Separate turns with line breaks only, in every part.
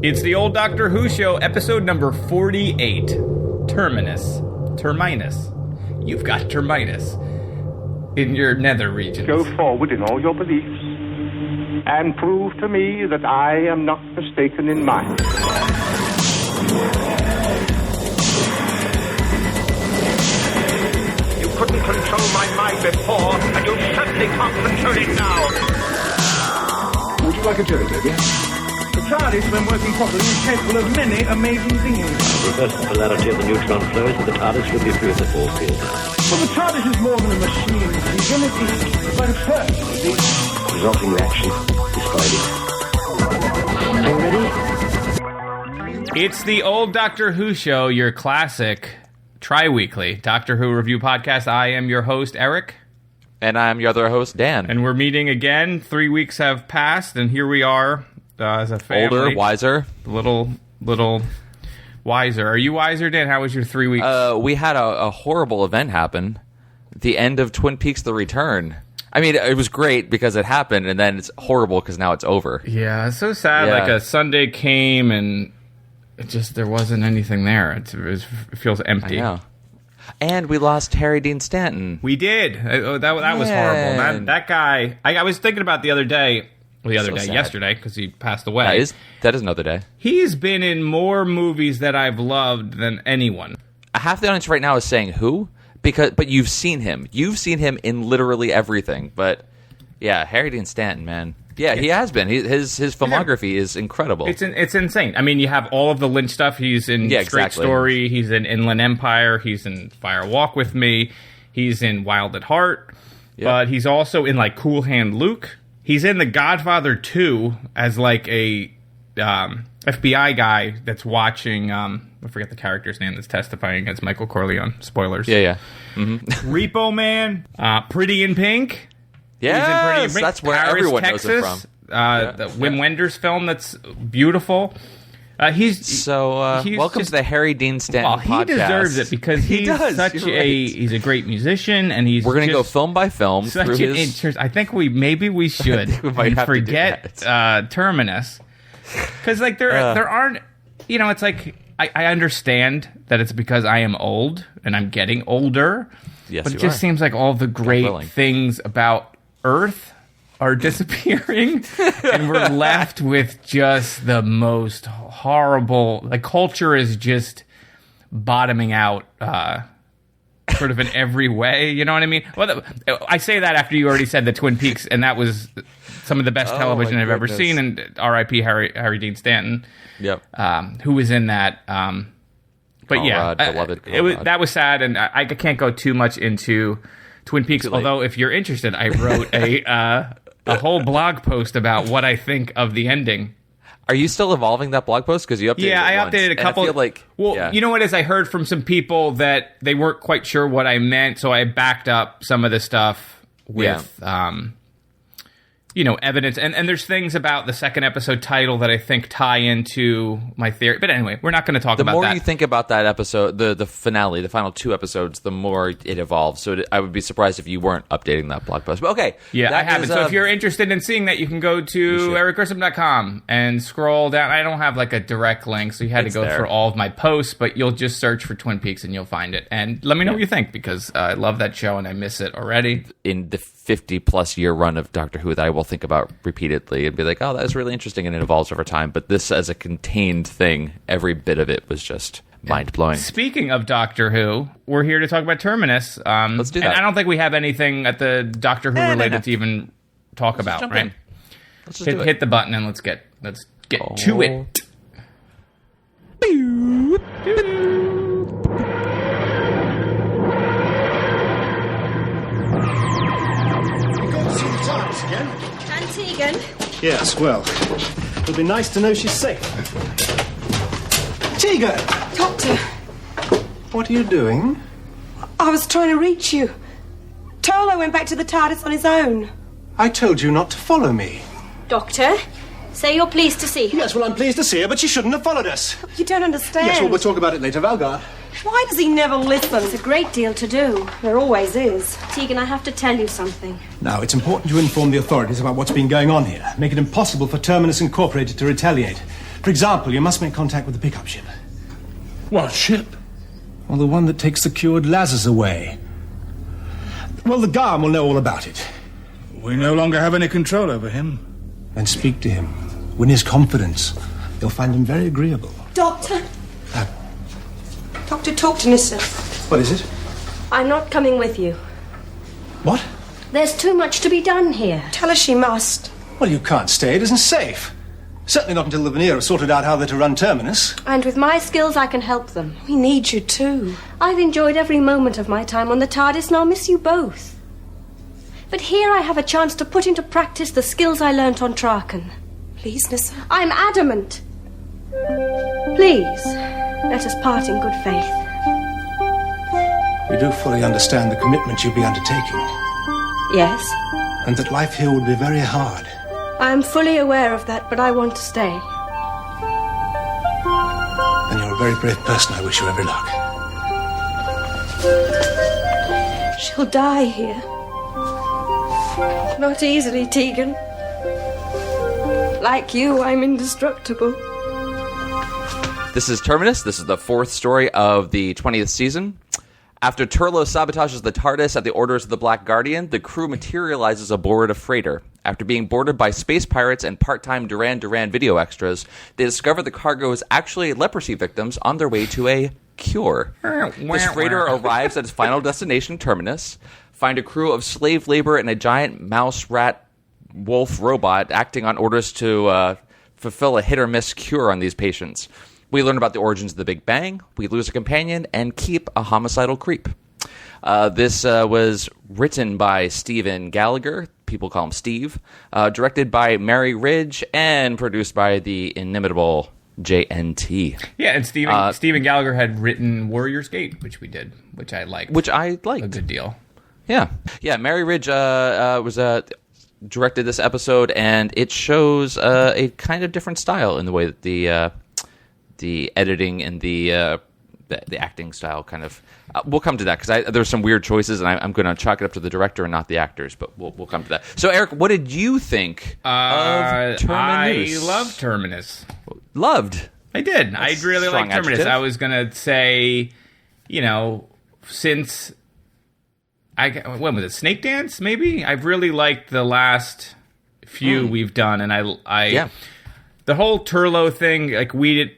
It's the old Doctor Who show, episode number 48. Terminus. You've got Terminus in your nether regions.
Go forward in all your beliefs and prove to me that I am not mistaken in mine. You couldn't control my mind before, and you certainly can't control it now.
Would you like a jelly, baby?
The TARDIS, when working properly, is capable of many amazing things.
Reverse the polarity of the neutron flows, and the TARDIS will be free of the force field.
Well, the TARDIS is more than a machine, Tegan. It's like a person, you see.
The resulting reaction describe it. Are you ready?
It's the old Doctor Who show, your classic tri-weekly Doctor Who review podcast. I am your host, Eric.
And I'm your other host, Dan.
And we're meeting again. 3 weeks have passed, and here we are as a family.
Older, wiser.
Little wiser. Are you wiser, Dan? How was your 3 weeks?
We had a horrible event happen. The end of Twin Peaks: The Return. I mean, it was great because it happened, and then it's horrible because now it's over.
Yeah, it's so sad.
Yeah.
Like a Sunday came, and there wasn't anything there. It feels empty.
I know. And we lost Harry Dean Stanton.
We did. That was horrible. That guy. I was thinking about yesterday, because he passed away.
That is another day.
He's been in more movies that I've loved than anyone.
Half the audience right now is saying who, but you've seen him. You've seen him in literally everything. But yeah, Harry Dean Stanton, man. Yeah, he has been. His filmography is incredible.
It's insane. I mean, you have all of the Lynch stuff. He's in Straight Story. He's in Inland Empire. He's in Fire Walk with Me. He's in Wild at Heart. Yep. But he's also in like Cool Hand Luke. He's in The Godfather 2 as like a FBI guy that's watching. I forget the character's name that's testifying against Michael Corleone. Spoilers.
Yeah. Mm-hmm.
Repo Man. Pretty in Pink.
Yes, that's where
Paris,
everyone
Texas,
knows him from.
The Wim Wenders film that's beautiful.
Welcome to the Harry Dean Stanton podcast.
He deserves it because he's a great musician, and we're
going to go film by film through his.
I think we should
we might have
forget Terminus because like there aren't, it's like I understand that it's because I am old and I'm getting older.
Yes,
but it just seems like all the great things about Earth are disappearing, and we're left with just the most horrible. Like culture is just bottoming out, sort of in every way. You know what I mean? Well, I say that after you already said the Twin Peaks, and that was some of the best television I've ever seen. And R.I.P. Harry Dean Stanton.
Yep.
Who was in that? But
beloved
that was sad, and I can't go too much into Twin Peaks. Although, if you're interested, I wrote a whole blog post about what I think of the ending.
Are you still evolving that blog post? Because you updated it
I
once.
updated a couple.
And I feel
you know what is? I heard from some people that they weren't quite sure what I meant, so I backed up some of the stuff with evidence. And there's things about the second episode title that I think tie into my theory. But anyway, we're not going to talk about that.
The more you think about that episode, the finale, the final 2 episodes, the more it evolves. So I would be surprised if you weren't updating that blog post. But okay.
Yeah, I haven't. So if you're interested in seeing that, you can go to ericgrissom.com and scroll down. I don't have like a direct link, so you had to go through all of my posts, but you'll just search for Twin Peaks and you'll find it. And let me know what you think, because I love that show and I miss it already.
In the 50-plus year run of Doctor Who that I will think about repeatedly and be like, oh, that was really interesting, and it evolves over time. But this as a contained thing, every bit of it was just mind-blowing.
Speaking of Doctor Who, we're here to talk about Terminus.
Let's do that.
And I don't think we have anything at the Doctor Who related to even talk about, right?
Let's just
hit the button and let's get to it.
Again?
And Tegan?
Yes, well, it'll be nice to know she's safe. Tegan!
Doctor!
What are you doing?
I was trying to reach you. Turlough went back to the TARDIS on his own.
I told you not to follow me.
Doctor, say you're pleased to see her.
Yes, well, I'm pleased to see her, but she shouldn't have followed us.
You don't understand.
Yes, well, we'll talk about it later. Valgard.
Why does he never listen? There's a great deal to do. There always is. Tegan, I have to tell you something.
Now, it's important to inform the authorities about what's been going on here. Make it impossible for Terminus Incorporated to retaliate. For example, you must make contact with the pickup ship.
What ship?
Well, the one that takes the cured Lazarus away. Well, the Garm will know all about it.
We no longer have any control over him.
Then speak to him. Win his confidence. You'll find him very agreeable.
Doctor. Doctor, talk to Neesa.
What is it?
I'm not coming with you.
What?
There's too much to be done here.
Tell her she must.
Well, you can't stay. It isn't safe. Certainly not until the Veneer have sorted out how they're to run Terminus.
And with my skills, I can help them.
We need you too.
I've enjoyed every moment of my time on the TARDIS, and I'll miss you both. But here I have a chance to put into practice the skills I learnt on Traken.
Please, Neesa.
I'm adamant. Please, let us part in good faith.
You do fully understand the commitment you'll be undertaking.
Yes,
And that life here would be very hard.
I am fully aware of that, but I want to stay.
And you're a very brave person. I wish you every luck.
She'll die here. Not easily, Tegan. Like you, I'm indestructible.
This is Terminus. This is the fourth story of the 20th season. After Turlough sabotages the TARDIS at the orders of the Black Guardian, the crew materializes aboard a freighter. After being boarded by space pirates and part-time Duran Duran video extras, they discover the cargo is actually leprosy victims on their way to a cure. This freighter arrives at its final destination, Terminus, find a crew of slave labor and a giant mouse, rat, wolf robot acting on orders to fulfill a hit-or-miss cure on these patients. We learn about the origins of the Big Bang, we lose a companion, and keep a homicidal creep. This was written by Stephen Gallagher, people call him Steve, directed by Mary Ridge, and produced by the inimitable JNT.
Yeah, and Stephen Gallagher had written Warrior's Gate, which we did, which I liked. A good deal.
Yeah. Mary Ridge directed this episode, and it shows a kind of different style in the way that the editing and the acting style kind of... we'll come to that, because there's some weird choices, and I'm going to chalk it up to the director and not the actors, but we'll come to that. So, Eric, what did you think of Terminus?
I love Terminus.
Loved?
I did. I really like Terminus.
Adjective.
I was going to say, since... when was it? Snake Dance, maybe? I've really liked the last few we've done, and the whole Turlough thing, like, we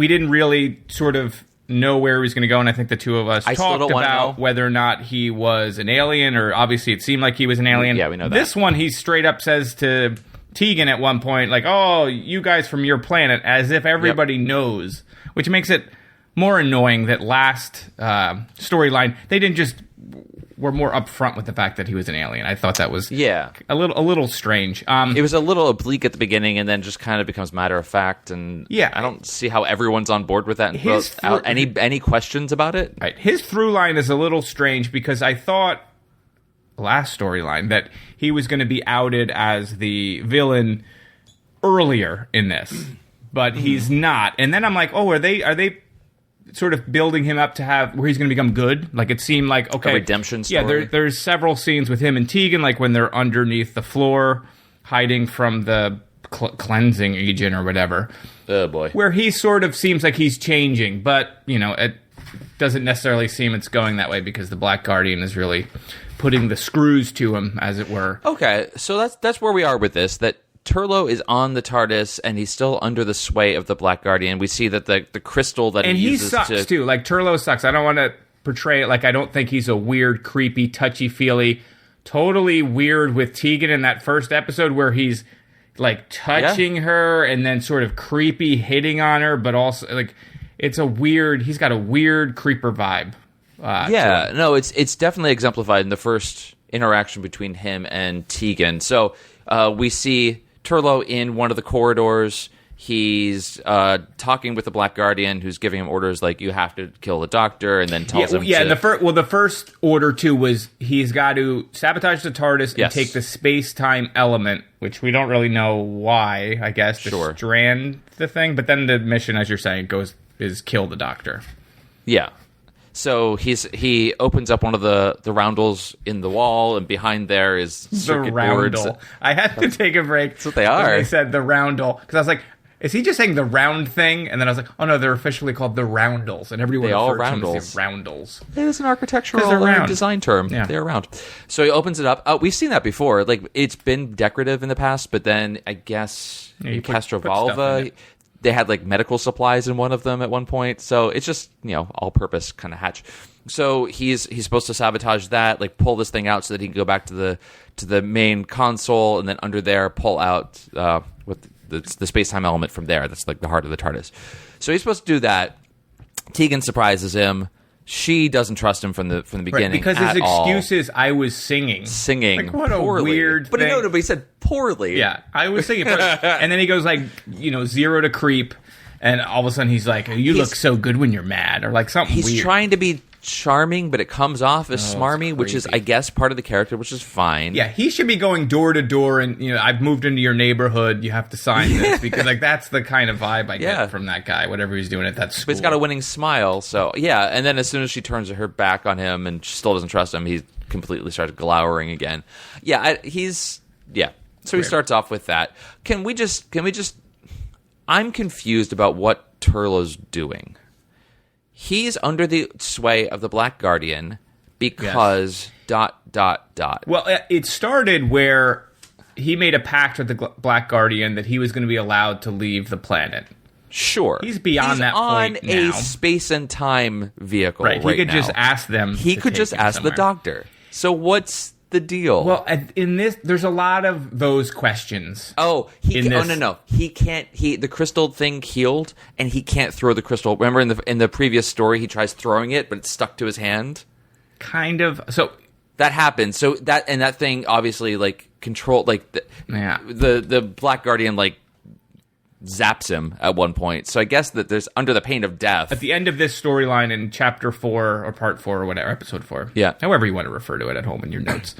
didn't really sort of know where he was going to go, and I think the two of us talked about whether or not he was an alien, or obviously it seemed like he was an alien.
Yeah, we know that.
This one, he straight up says to Tegan at one point, like, oh, you guys from your planet, as if everybody knows, which makes it more annoying that last storyline, they didn't just... were more upfront with the fact that he was an alien. I thought that was a little strange.
It was a little oblique at the beginning, and then just kind of becomes matter of fact. And I don't see how everyone's on board with that. Without any questions about it.
Right, his through line is a little strange because I thought last storyline that he was going to be outed as the villain earlier in this, but he's not. And then I'm like, oh, are they sort of building him up to have where he's going to become good? Like, it seemed like, okay,
a redemption story.
Yeah, there's several scenes with him and Tegan, like when they're underneath the floor, hiding from the cleansing agent or whatever.
Oh boy,
where he sort of seems like he's changing, but it doesn't necessarily seem it's going that way because the Black Guardian is really putting the screws to him, as it were.
Okay, so that's where we are with this. That Turlough is on the TARDIS, and he's still under the sway of the Black Guardian. We see that the crystal that he uses
sucks, too. Like, Turlough sucks. I don't want to portray it like I don't think he's a weird, creepy, touchy-feely, totally weird with Tegan in that first episode where he's, like, touching her and then sort of creepy hitting on her, but also, like, he's got a weird creeper vibe.
No, it's definitely exemplified in the first interaction between him and Tegan. So we see Turlough in one of the corridors. He's talking with the Black Guardian, who's giving him orders like, you have to kill the Doctor, and then tells him
the first order, too, was he's got to sabotage the TARDIS and take the space-time element, which we don't really know why, I guess, to strand the thing. But then the mission, as you're saying, is kill the Doctor.
Yeah. So he opens up one of the roundels in the wall, and behind there is circuit boards.
I had to take a break.
That's what they are.
They said the roundel, because I was like, is he just saying the round thing? And then I was like, oh no, they're officially called the roundels, and everyone
They all
refers to them
roundels.
as the roundels.
It is an architectural design term.
Yeah.
They're round. So he opens it up. We've seen that before. Like, it's been decorative in the past, but then I guess in
put stuff
Castrovalva,
in it.
they had like medical supplies in one of them at one point. So it's just, all-purpose kind of hatch. So he's supposed to sabotage that, like pull this thing out so that he can go back to the main console, and then under there pull out with the space-time element from there. That's like the heart of the TARDIS. So he's supposed to do that. Tegan surprises him. She doesn't trust him from the beginning,
because his excuse is, I was singing.
Singing,
like, what
poorly.
a weird
But
thing.
no, but he said poorly.
Yeah, I was singing. And then he goes like, 0 to creep, and all of a sudden he's like, you look so good when you're mad, or like something weird.
He's trying to be charming, but it comes off as smarmy, which is, I guess, part of the character, which is fine.
Yeah, he should be going door to door, and I've moved into your neighborhood. You have to sign this, because like that's the kind of vibe I get from that guy. Whatever he's doing at that school.
But he's got a winning smile, so yeah. And then as soon as she turns her back on him and she still doesn't trust him, he completely starts glowering again. Yeah, So he starts off with that. Can we just? I'm confused about what Turlough's doing. He's under the sway of the Black Guardian because ...
Well, it started where he made a pact with the Black Guardian that he was going to be allowed to leave the planet.
Sure.
He's beyond that point now.
He's on a space and time vehicle right
he could
now.
just ask them.
He could just ask the doctor. So what's the deal?
Well, in this, there's a lot of those questions.
No. He can't. The crystal thing healed, and he can't throw the crystal. Remember in the previous story, he tries throwing it, but it's stuck to his hand.
Kind of. So
that happens. So that thing obviously like control like the Black Guardian like zaps him at one point. So I guess that there's under the pain of death.
At the end of this storyline in chapter 4 or part 4 or whatever, episode 4.
Yeah.
However you want to refer to it at home in your notes.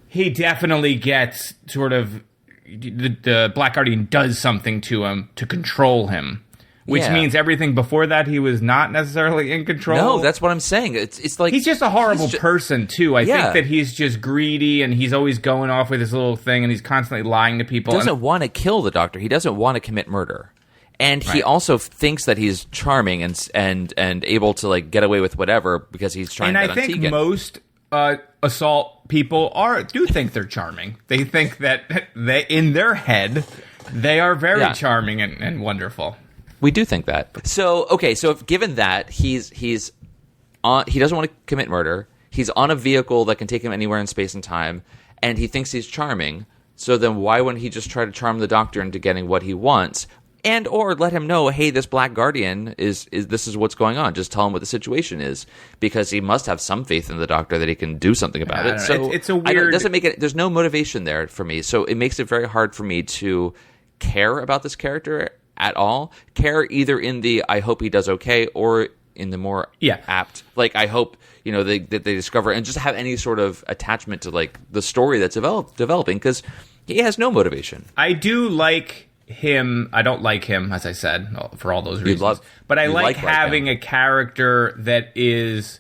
He definitely gets sort of the Black Guardian does something to him to control him. Which means everything before that he was not necessarily in control.
No, that's what I'm saying. It's like
he's just a horrible person too. I think that he's just greedy and he's always going off with his little thing and he's constantly lying to people.
He doesn't want to kill the doctor. He doesn't want to commit murder. And he also thinks that he's charming and able to like get away with whatever because he's trying to get on Tegan.
And I think most assault people do think they're charming. They think that they in their head they are very charming and wonderful.
We do think that. So, okay, so if given that he doesn't want to commit murder, he's on a vehicle that can take him anywhere in space and time, and he thinks he's charming, so then why wouldn't he just try to charm the doctor into getting what he wants? And or let him know, hey, this Black Guardian is this is what's going on. Just tell him what the situation is, because he must have some faith in the doctor that he can do something about it. So
it's a weird.
It doesn't make it. There's no motivation there for me, so it makes it very hard for me to care about this character at all. Care either in the I hope he does okay or in the more apt like I hope that they discover and just have any sort of attachment to like the story that's developing, because he has no motivation.
I do like him. I don't like him, as I said, for all those reasons. But I like having a character that is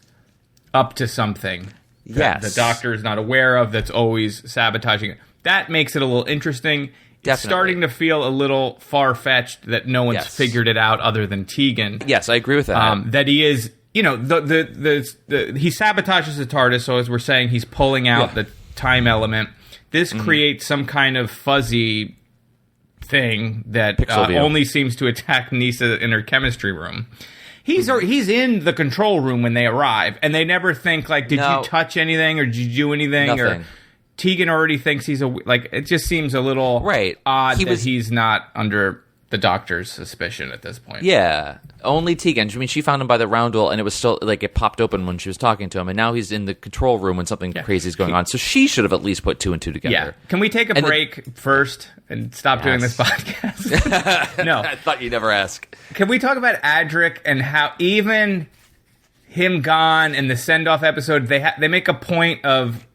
up to something that the doctor is not aware of, that's always sabotaging it. That makes it a little interesting. It's starting to feel a little far-fetched that no one's figured it out other than Tegan.
Yes, I agree with that.
That he is, he sabotages the TARDIS, so as we're saying, he's pulling out the time element. This creates some kind of fuzzy thing that only seems to attack Neesa in her chemistry room. He's in the control room when they arrive, and they never think, like, did you touch anything, or did you do anything?
Nothing.
Or Tegan already thinks he's it just seems a little odd that he's not under the doctor's suspicion at this point.
Yeah, only Tegan. I mean, she found him by the roundel, and it was still like it popped open when she was talking to him, and now he's in the control room when something crazy is going on. So she should have at least put 2 and 2 together.
Yeah. Can we take a break first and stop doing this podcast? No,
I thought you'd never ask.
Can we talk about Adric and how even him gone in the send-off episode, they make a point of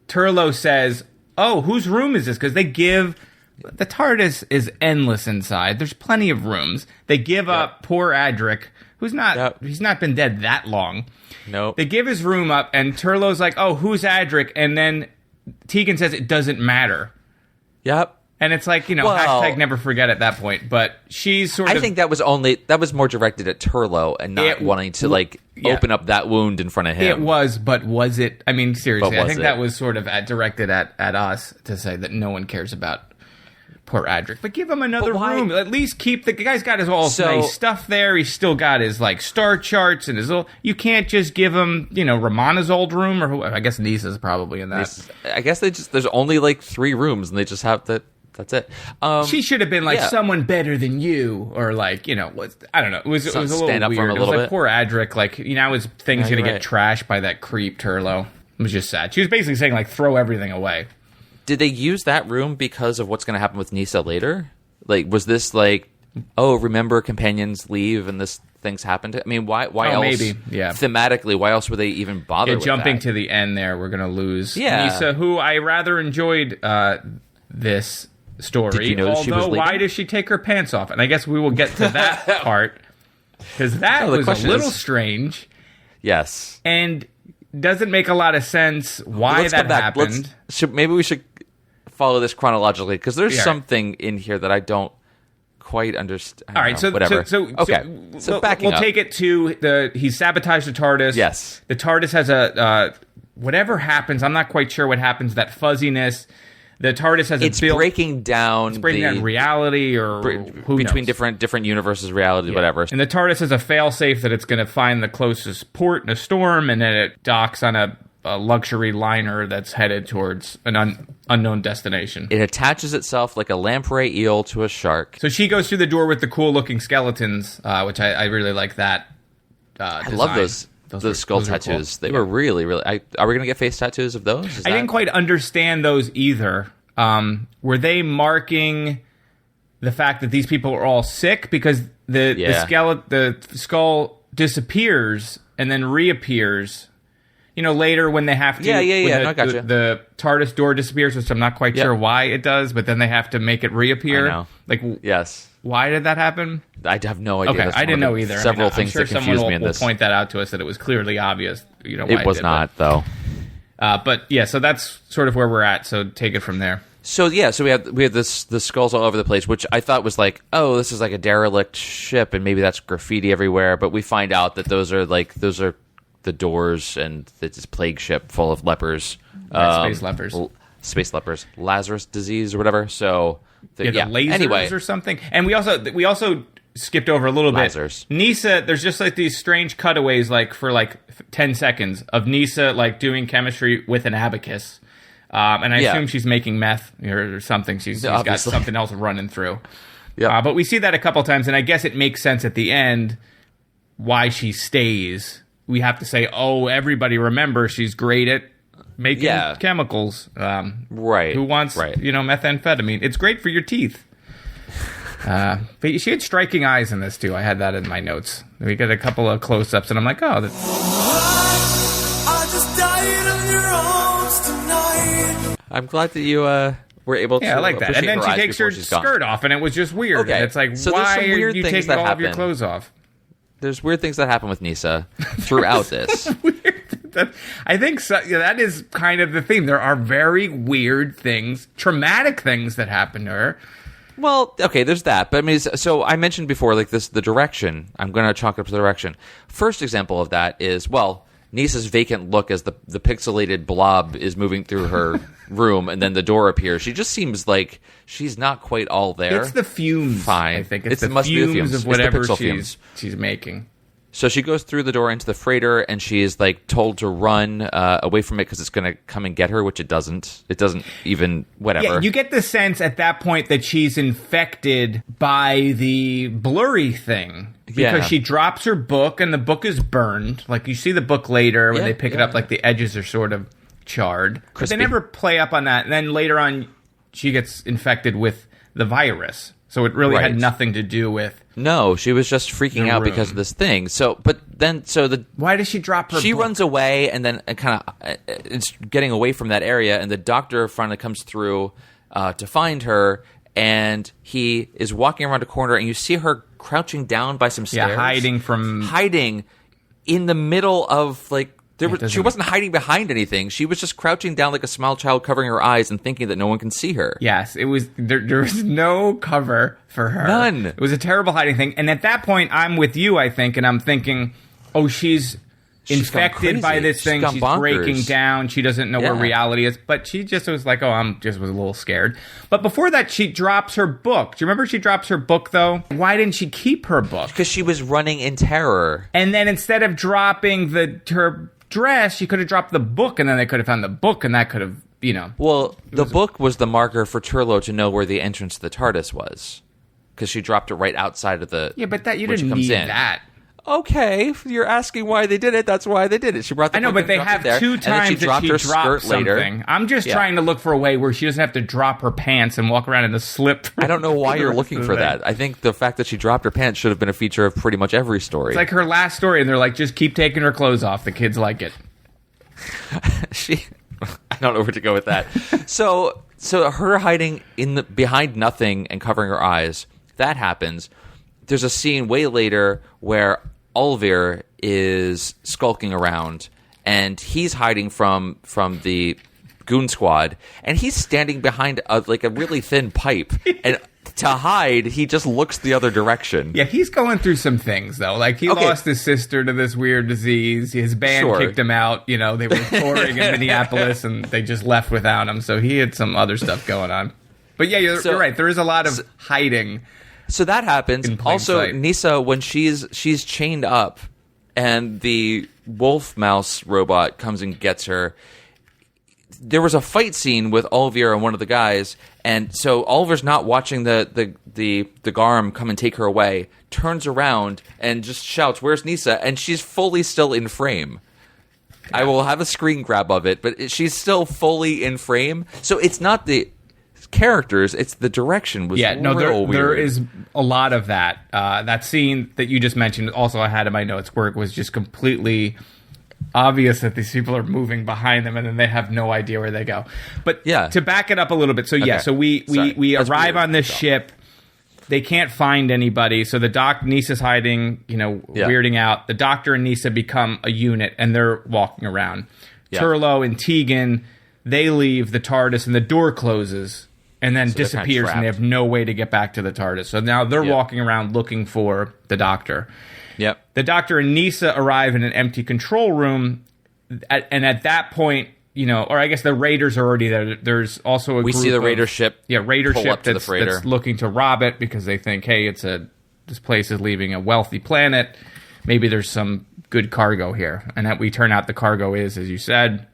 Turlough says, "Oh, whose room is this?" Because they give. The TARDIS is endless inside. There's plenty of rooms. They give up poor Adric, who's not. He's not been dead that long.
No.
They give his room up, and Turlough's like, "Oh, who's Adric?" And then Tegan says it doesn't matter.
Yep.
And it's like, hashtag never forget at that point. But she's sort of...
I think that was more directed at Turlough and not wanting to, open up that wound in front of him.
It was, but was it? I mean, seriously, I think that was sort of directed at us to say that no one cares about poor Adric. But give him another room. At least keep... The guy's got his all nice stuff there. He's still got his, star charts and his... You can't just give him, Romana's old room, or who... I guess Neesa's probably in that.
I guess there's only, 3 rooms, and they just have that... That's it.
She should have been someone better than you, or I don't know. It was a little weird. It was poor Adric. Now his thing's gonna get trashed by that creep Turlough. It was just sad. She was basically saying throw everything away.
Did they use that room because of what's gonna happen with Neesa later? Was this remember companions leave and this things happen to? I mean, why else?
Maybe, yeah.
Thematically, why else would they even bother? with
jumping
that?
to the end there, we're gonna lose Neesa, who I rather enjoyed this story.
Did you know she was leaving?
Why does she take her pants off? And I guess we will get to that part, because that was a little strange.
Yes.
And doesn't make a lot of sense why that happened.
Maybe we should follow this chronologically, because there's something in here that I don't quite understand.
All right,
whatever.
So
backing
we'll
up.
take it to he sabotaged the TARDIS.
Yes.
The TARDIS has a whatever happens. I'm not quite sure what happens. That fuzziness. The TARDIS has
it's breaking down
reality, or
between different universes, reality, whatever.
And the TARDIS has a failsafe that it's going to find the closest port in a storm, and then it docks on a luxury liner that's headed towards an unknown destination.
It attaches itself like a lamprey eel to a shark.
So she goes through the door with the cool-looking skeletons, which I really like that.
I love those skull tattoos. Cool. They were really, really... are we going to get face tattoos of those?
I didn't quite understand those either. Were they marking the fact that these people are all sick? Because the skull disappears and then reappears. Later when they have to... The TARDIS door disappears, which I'm not quite sure why it does, but then they have to make it reappear.
I know. Yes.
Why did that happen?
I have no idea.
Okay, I didn't know either.
Several things that confused me in this.
Will point that out to us that it was clearly obvious. Why
it was not, though.
But yeah, so that's sort of where we're at. So take it from there.
So we have the skulls all over the place, which I thought was this is like a derelict ship, and maybe that's graffiti everywhere. But we find out that those are the doors, and it's this plague ship full of lepers, space lepers, Lazarus disease or whatever. So.
The lasers or something. And we also skipped over a little bit. Neesa, there's just these strange cutaways for 10 seconds of Neesa doing chemistry with an abacus. And I assume she's making meth or something. She's got something else running through. Yeah. But we see that a couple times, and I guess it makes sense at the end why she stays. We have to say, everybody remember she's great at making chemicals.
Right.
Who wants, methamphetamine? It's great for your teeth. But she had striking eyes in this, too. I had that in my notes. We got a couple of close-ups, and I'm like, I just died on your arms tonight.
I'm glad that you were able to.
Yeah, I like that. And then she takes her skirt off, and it was just weird.
Okay.
And it's like, so why are you taking all of your clothes off?
There's weird things that happen with Neesa throughout this.
I think that is kind of the theme. There are very weird things, traumatic things that happen to her.
Well, okay, there's that. But I mean, so I mentioned before, the direction. I'm going to chalk up to the direction. First example of that is, Neesa's vacant look as the pixelated blob is moving through her room, and then the door appears. She just seems like she's not quite all there.
It's the fumes.
Fine.
I think it's the fumes of whatever she's making.
So she goes through the door into the freighter, and she is told to run away from it because it's going to come and get her, which it doesn't. It doesn't even whatever.
Yeah, you get the sense at that point that she's infected by the blurry thing because she drops her book, and the book is burned. You see the book later when they pick it up, the edges are sort of charred. Crispy. But they never play up on that. And then later on, she gets infected with the virus. So it really had nothing to do with...
No, she was just freaking out because of this thing.
Why does she drop her
She
book?
runs away, and then it's getting away from that area, and the doctor finally comes through to find her, and he is walking around a corner, and you see her crouching down by some stairs.
Yeah, hiding
in the middle of, She wasn't hiding behind anything. She was just crouching down like a small child, covering her eyes and thinking that no one can see her.
Yes, it was. There was no cover for her.
None.
It was a terrible hiding thing. And at that point, I'm with you, I think, and I'm thinking, oh, she's infected by this thing. She's breaking down. She doesn't know where reality is. But she just was like, oh, was a little scared. But before that, she drops her book. Do you remember she drops her book, though? Why didn't she keep her book?
Because she was running in terror.
And then instead of dropping her dress, she could have dropped the book, and then they could have found the book, and that could have,
Well, the book was the marker for Turlough to know where the entrance to the TARDIS was. Because she dropped it right outside of the...
Yeah, but you didn't need that.
Okay, you're asking why they did it. That's why they did it. She brought the
I know,
book
but they have two times
she dropped
that
her
she dropped
skirt later.
Something. I'm just trying to look for a way where she doesn't have to drop her pants and walk around in a slip.
I don't know why you're looking for that. I think the fact that she dropped her pants should have been a feature of pretty much every story.
It's like her last story, and they're like, just keep taking her clothes off. The kids like it.
I don't know where to go with that. So her hiding behind nothing and covering her eyes, that happens. There's a scene way later where Olvir is skulking around, and he's hiding from the goon squad, and he's standing behind a really thin pipe, and to hide, he just looks the other direction.
Yeah, he's going through some things, though. Like, he lost his sister to this weird disease. His band kicked him out. They were touring in Minneapolis, and they just left without him, so he had some other stuff going on. But yeah, you're right. There is a lot of hiding.
So that happens. Also,
sight.
Neesa, when she's chained up and the wolf mouse robot comes and gets her, there was a fight scene with Olvir and one of the guys, and so Olvir's not watching the Garm come and take her away, turns around and just shouts, "Where's Neesa?" And she's fully still in frame. I will have a screen grab of it, but she's still fully in frame. So it's not the characters, it's the direction was real weird.
There is a lot of that. That scene that you just mentioned, also I had in my notes, where it was just completely obvious that these people are moving behind them, and then they have no idea where they go. But to back it up a little bit, so so we arrive on this ship. They can't find anybody, so Neesa's hiding, weirding out. The Doctor and Neesa become a unit, and they're walking around. Yeah. Turlough and Tegan, they leave the TARDIS, and the door closes. And then disappears, and they have no way to get back to the TARDIS. So now they're walking around looking for the Doctor.
Yep.
The Doctor and Neesa arrive in an empty control room, and at that point, or I guess the Raiders are already there. There's also a group
see the Raider ship.
Yeah, Raider ship that's looking to rob it because they think, hey, this place is leaving a wealthy planet. Maybe there's some good cargo here. And that we turn out the cargo is, as you said,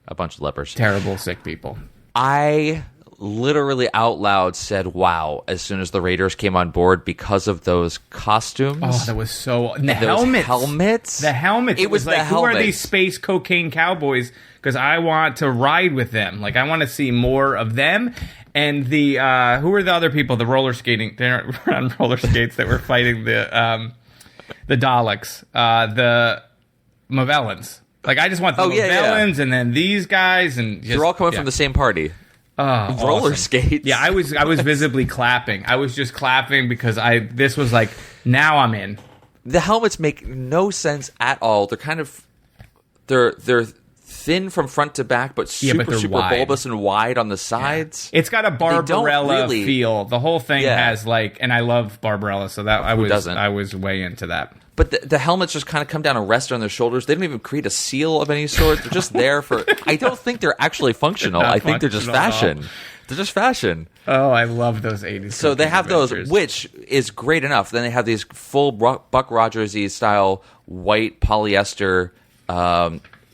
a bunch of lepers.
Terrible, sick people.
I literally out loud said wow as soon as the Raiders came on board because of those costumes.
Oh, that was so... And the helmets. The helmets. It was like, who are these space cocaine cowboys? Because I want to ride with them. Like, I want to see more of them. And the... who are the other people? The roller skating... They're on roller skates that were fighting the Daleks. The Movellans. Like, I just want the Movellans and then these guys and...
They're all coming from the same party. Roller skates.
Yeah, I was visibly clapping. I was just clapping because this was like, now I'm in.
The helmets make no sense at all. They're kind of they're thin from front to back, but super bulbous and wide on the sides.
Yeah. It's got a Barbarella feel. The whole thing has and I love Barbarella, so that I was way into that.
But the helmets just kind of come down and rest on their shoulders. They don't even create a seal of any sort. They're just there for... I don't think they're actually functional. I think they're just fashion. They're just fashion.
Oh, I love those 80s.
So they have those, which is great enough. Then they have these full Buck Rogers-y style white polyester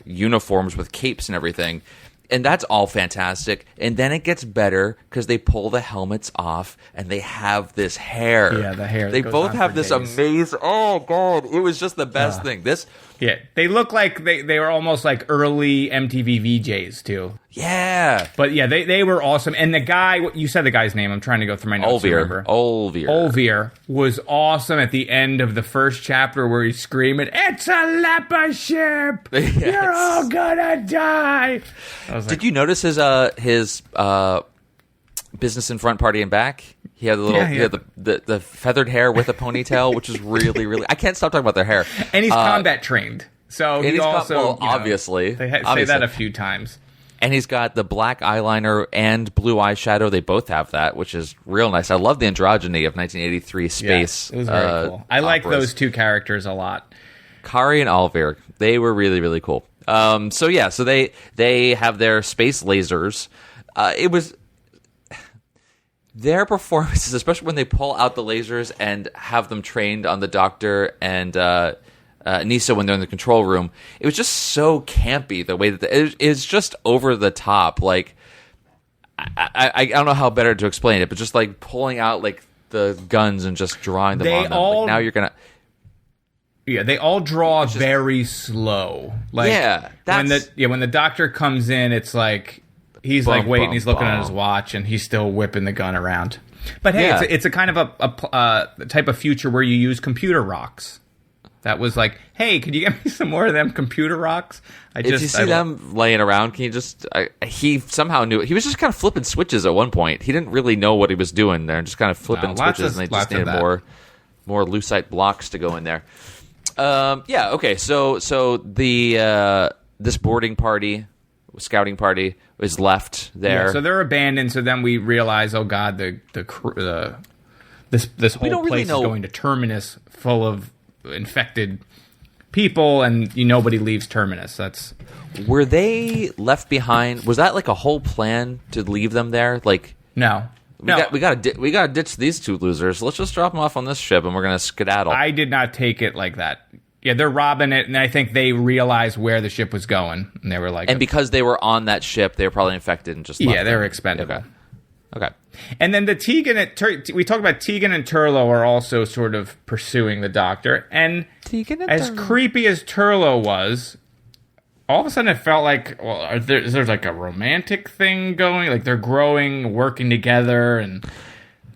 uniforms with capes and everything. And that's all fantastic. And then it gets better because they pull the helmets off and they have this hair.
Yeah, the hair.
They both have this amazing... Oh, God. It was just the best thing.
Yeah, they look like they were almost like early MTV VJs, too.
Yeah.
But yeah, they were awesome. And the guy... You said the guy's name. I'm trying to go through my notes. Olvir was awesome at the end of the first chapter where he's screaming, "It's a leper ship! You're all gonna die!"
Did you notice his business in front, party in back? He had he had the feathered hair with a ponytail, which is really, really... I can't stop talking about their hair.
And he's combat trained. So
And
he
he's got-
also,
well,
you know,
obviously.
they say
Obviously.
that a few times.
And he's got the black eyeliner and blue eyeshadow. They both have that, which is real nice. I love the androgyny of 1983 space.
It was very cool. I like
operas.
those two characters a lot.
Kari and Alvir, they were really, really cool. So they have their space lasers. It was their performances, especially when they pull out the lasers and have them trained on the Doctor and Neesa when they're in the control room. It was just so campy the way that it's just over the top. Like I don't know how better to explain it, but just like pulling out like the guns and just drawing them on them. Like, now you're gonna.
Yeah, they all draw very slow. Like when the Doctor comes in, it's like he's like waiting, he's looking at his watch, and he's still whipping the gun around. But hey, it's a kind of a type of future where you use computer rocks. That was like, hey, could you get me some more of them computer rocks?
If you see them laying around, can you just? He somehow knew. He was just kind of flipping switches at one point. He didn't really know what he was doing there, and just kind of flipping switches, and they just needed more lucite blocks to go in there. Okay. So the this boarding party, scouting party, is left there.
Yeah, so they're abandoned. So then we realize, oh God, this whole place is going to Terminus, full of infected people, and nobody leaves Terminus.
Were they left behind? Was that like a whole plan to leave them there? Like
no.
We gotta ditch these two losers. Let's just drop them off on this ship, and we're gonna skedaddle.
I did not take it like that. Yeah, they're robbing it, and I think they realized where the ship was going, and they were like,
and because they were on that ship, they were probably infected and just left
they were expendable.
Okay.
And then the Tegan we talk about Tegan and Turlough are also sort of pursuing the Doctor, and as creepy as Turlough was, all of a sudden it felt like, well, is there like a romantic thing going? Like they're growing, working together, and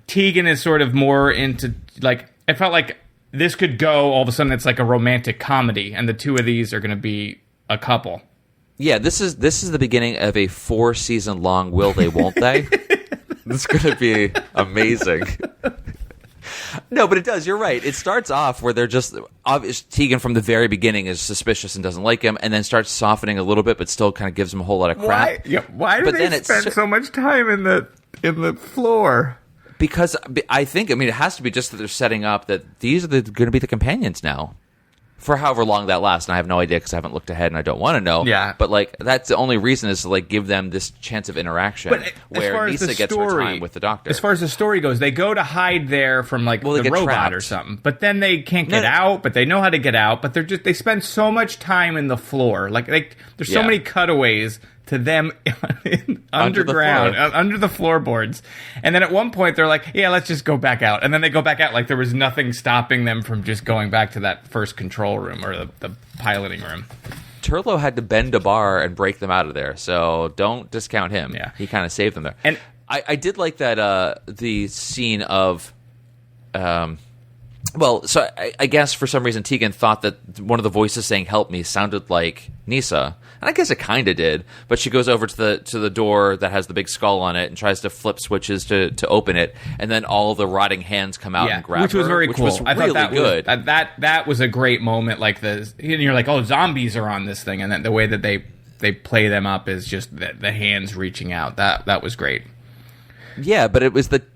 Tegan is sort of more into, like, it felt like this could go, all of a sudden it's like a romantic comedy, and the two of these are going to be a couple.
Yeah, this is the beginning of a 4-season long Will They Won't They. This is going to be amazing. No, but it does. You're right. It starts off where they're just obvious. Tegan from the very beginning is suspicious and doesn't like him, and then starts softening a little bit, but still kind of gives him a whole lot of crap.
Why do they spend so much time in the floor?
Because I think, it has to be just that they're setting up that these are going to be the companions now. For however long that lasts, and I have no idea because I haven't looked ahead and I don't want to know.
Yeah.
But like that's the only reason is to like give them this chance of interaction where Neesa gets her time with the Doctor.
As far as the story goes, they go to hide there from the robot
trapped
or something. But then they can't get out, but they know how to get out, but they spend so much time in the floor. Like there's so many cutaways to them underground, under the floorboards. And then at one point they're like, yeah, let's just go back out. And then they go back out like there was nothing stopping them from just going back to that first control room or the piloting room.
Turlough had to bend a bar and break them out of there, so don't discount him.
Yeah.
He kind of saved them there.
And
I did like that the scene of... so I guess for some reason Tegan thought that one of the voices saying "help me" sounded like Neesa, and I guess it kind of did. But she goes over to the door that has the big skull on it and tries to flip switches to open it, and then all the rotting hands come out and grab her,
which was very cool. I thought that
good.
That was a great moment. Like and you're like, oh, zombies are on this thing, and then the way that they play them up is just the hands reaching out. That was great.
Yeah, but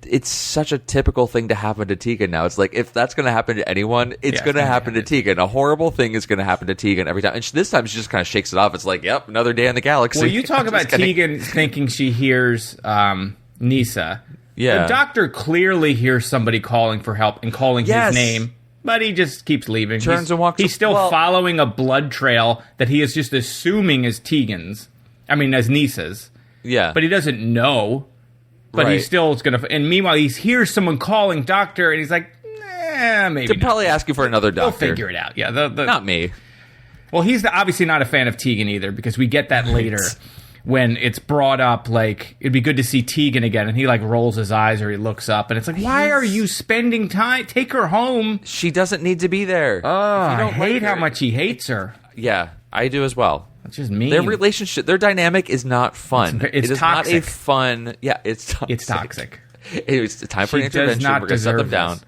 it's such a typical thing to happen to Tegan now. It's like, if that's going to happen to anyone, it's going to happen to Tegan. A horrible thing is going to happen to Tegan every time. And this time she just kind of shakes it off. It's like, yep, another day in the galaxy.
Well, you talk about Tegan thinking she hears Neesa.
Yeah.
The Doctor clearly hears somebody calling for help and calling his name, but he just keeps leaving.
And walks.
He's still following a blood trail that he is just assuming is Tegan's. as Neesa's.
Yeah.
But he doesn't know. But he still is going to... And meanwhile, he hears someone calling doctor, and he's like, maybe
They're probably asking for another doctor.
They'll figure it out. Yeah,
not me.
Well, he's obviously not a fan of Tegan either, because we get that later when it's brought up, like, it'd be good to see Tegan again, and he, like, rolls his eyes or he looks up, and it's like, why are you spending time? Take her home.
She doesn't need to be there.
Oh, I hate how much he hates her.
Yeah, I do as well.
That's just mean.
Their relationship, their dynamic is not fun.
It's
toxic.
Not a
fun... Yeah, it's toxic.
It's toxic.
It's time for an intervention. We're going to set them down.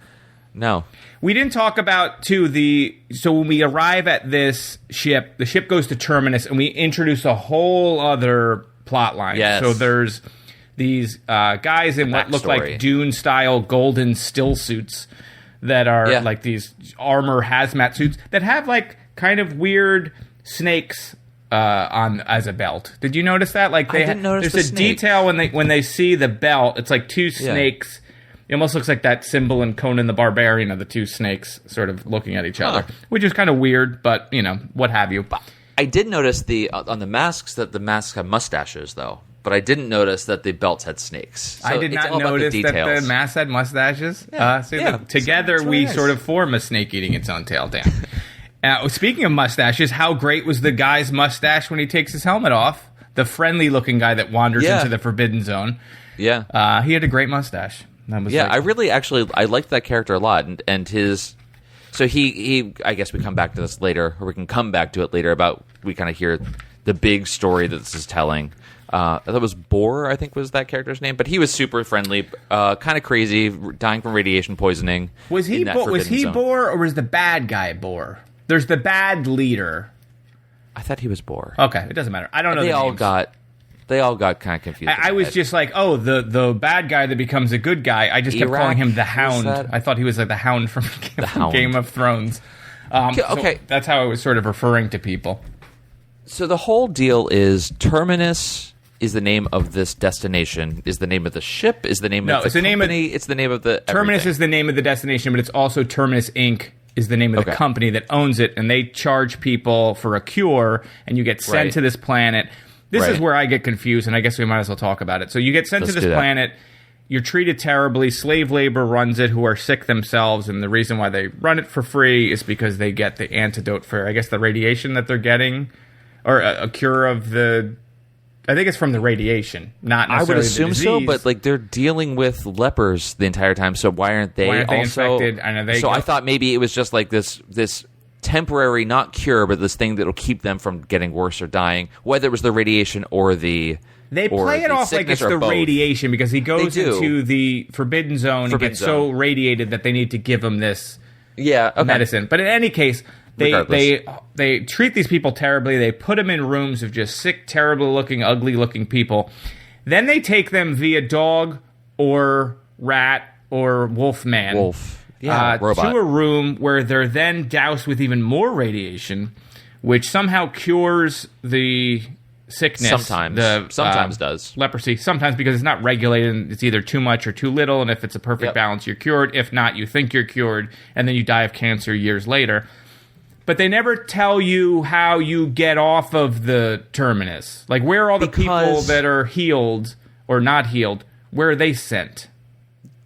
No.
We didn't talk about, too, so when we arrive at this ship, the ship goes to Terminus, and we introduce a whole other plot line.
Yes.
So there's these guys in what look like Dune-style golden still suits that are like these armor hazmat suits that have like kind of weird snakes on as a belt. Did you notice that? Like
I didn't notice
there's
the
a
snake.
detail when they see the belt. It's like two snakes. It almost looks like that symbol in Conan the Barbarian of the two snakes sort of looking at each other, which is kind of weird, but what have you.
I did notice on the masks that the masks have mustaches, though. But I didn't notice that the belts had snakes. So
I did not notice that the masks had mustaches. Together we sort of form a snake eating its own tail. Damn. Speaking of mustaches, how great was the guy's mustache when he takes his helmet off? The friendly-looking guy that wanders into the Forbidden Zone.
Yeah.
He had a great mustache. That was
I liked that character a lot. And his... So he I guess we come back to this later, or we can come back to it later about... We kind of hear the big story that this is telling. I thought it was Boar, I think was that character's name, but he was super friendly, kind of crazy, dying from radiation poisoning.
Was he Boar, or was the bad guy Boar? There's the bad leader.
I thought he was Boar.
Okay, it doesn't matter. I don't know. They all
got kind of confused.
I was just like, the bad guy that becomes a good guy. I just kept calling him the Hound. I thought he was like the Hound from Game of Thrones. So that's how I was sort of referring to people.
So the whole deal is Terminus is the name of this destination, is the name of the ship, is the name of the company, it's the name of the
Terminus
everything.
Is the name of the destination, but it's also Terminus Inc. is the name of the company that owns it, and they charge people for a cure, and you get sent to this planet. This is where I get confused, and I guess we might as well talk about it. So you get sent to this planet, you're treated terribly, slave labor runs it, who are sick themselves, and the reason why they run it for free is because they get the antidote for, I guess, the radiation that they're getting, or a cure of the... I think it's from the radiation, not necessarily
I would assume
the disease.
so, but like they're dealing with lepers the entire time, so why aren't they also
infected?
I thought maybe it was just like this temporary, not cure, but this thing that'll keep them from getting worse or dying, whether it was the radiation or the...
They play it off like it's the radiation, because he goes into the Forbidden Zone and gets so radiated that they need to give him this medicine. But in any case... They treat these people terribly. They put them in rooms of just sick, terrible-looking, ugly-looking people. Then they take them via dog or rat or wolfman
robot.
to a room where they're then doused with even more radiation, which somehow cures the sickness.
Sometimes does.
Leprosy. Sometimes, because it's not regulated, and it's either too much or too little, and if it's a perfect balance, you're cured. If not, you think you're cured, and then you die of cancer years later. But they never tell you how you get off of the Terminus. Like, where are all the people that are healed or not healed? Where are they sent?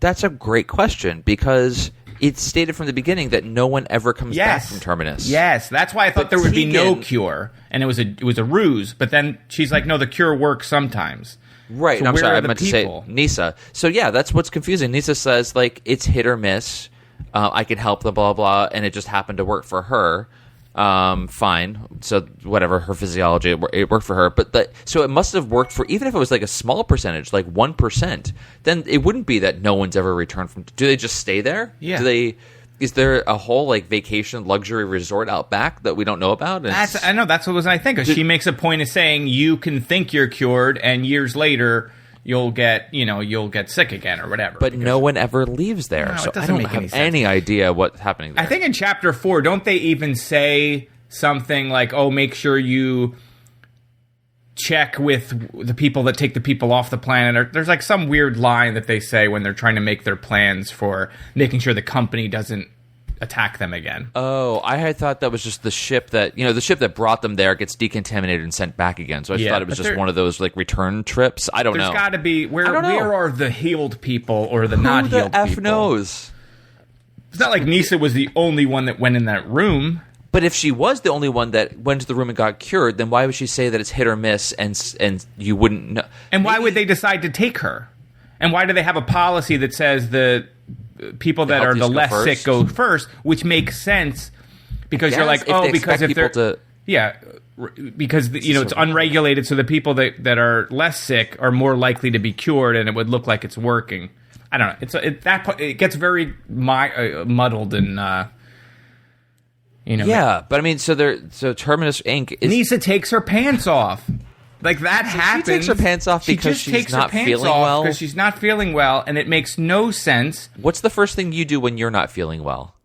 That's a great question, because it's stated from the beginning that no one ever comes back from Terminus.
Yes, that's why I thought there would be no cure, and it was a ruse. But then she's like, no, the cure works sometimes.
Right,
So
I'm
where
sorry,
are
I
the
meant to say
people?
Neesa. So yeah, that's what's confusing. Neesa says, like, it's hit or miss. I can help them, blah, blah, and it just happened to work for her. Fine. So whatever, her physiology, it worked for her. So it must have worked for, even if it was like a small percentage, like 1%, then it wouldn't be that no one's ever returned from... Do they just stay there?
Yeah.
Is there a whole like vacation luxury resort out back that we don't know about?
I know, that's what I think. She makes a point of saying you can think you're cured, and years later... You'll get sick again or whatever.
But no one ever leaves there, so I don't have any idea what's happening there.
I think in Chapter 4, don't they even say something like, oh, make sure you check with the people that take the people off the planet? Or there's like some weird line that they say when they're trying to make their plans for making sure the company doesn't attack them again.
Oh, I had thought that was just the ship that brought them there gets decontaminated and sent back again. So I thought it was just one of those like return trips. I don't know.
There's got to be where are the healed people or the not healed people?
Who the F knows?
It's not like Neesa was the only one that went in that room.
But if she was the only one that went to the room and got cured, then why would she say that it's hit or miss and you wouldn't know?
And why would they decide to take her? And why do they have a policy that says the people that are the less sick go first, which makes sense because you're like, because it's unregulated, so the people that are less sick are more likely to be cured, and it would look like it's working. I don't know. It gets very muddled and
Yeah, but I mean, so Terminus Inc. is...
Neesa takes her pants off. Like, that happens.
She takes her pants off because she's not feeling well?
Because she's not feeling well, and it makes no sense.
What's the first thing you do when you're not feeling well?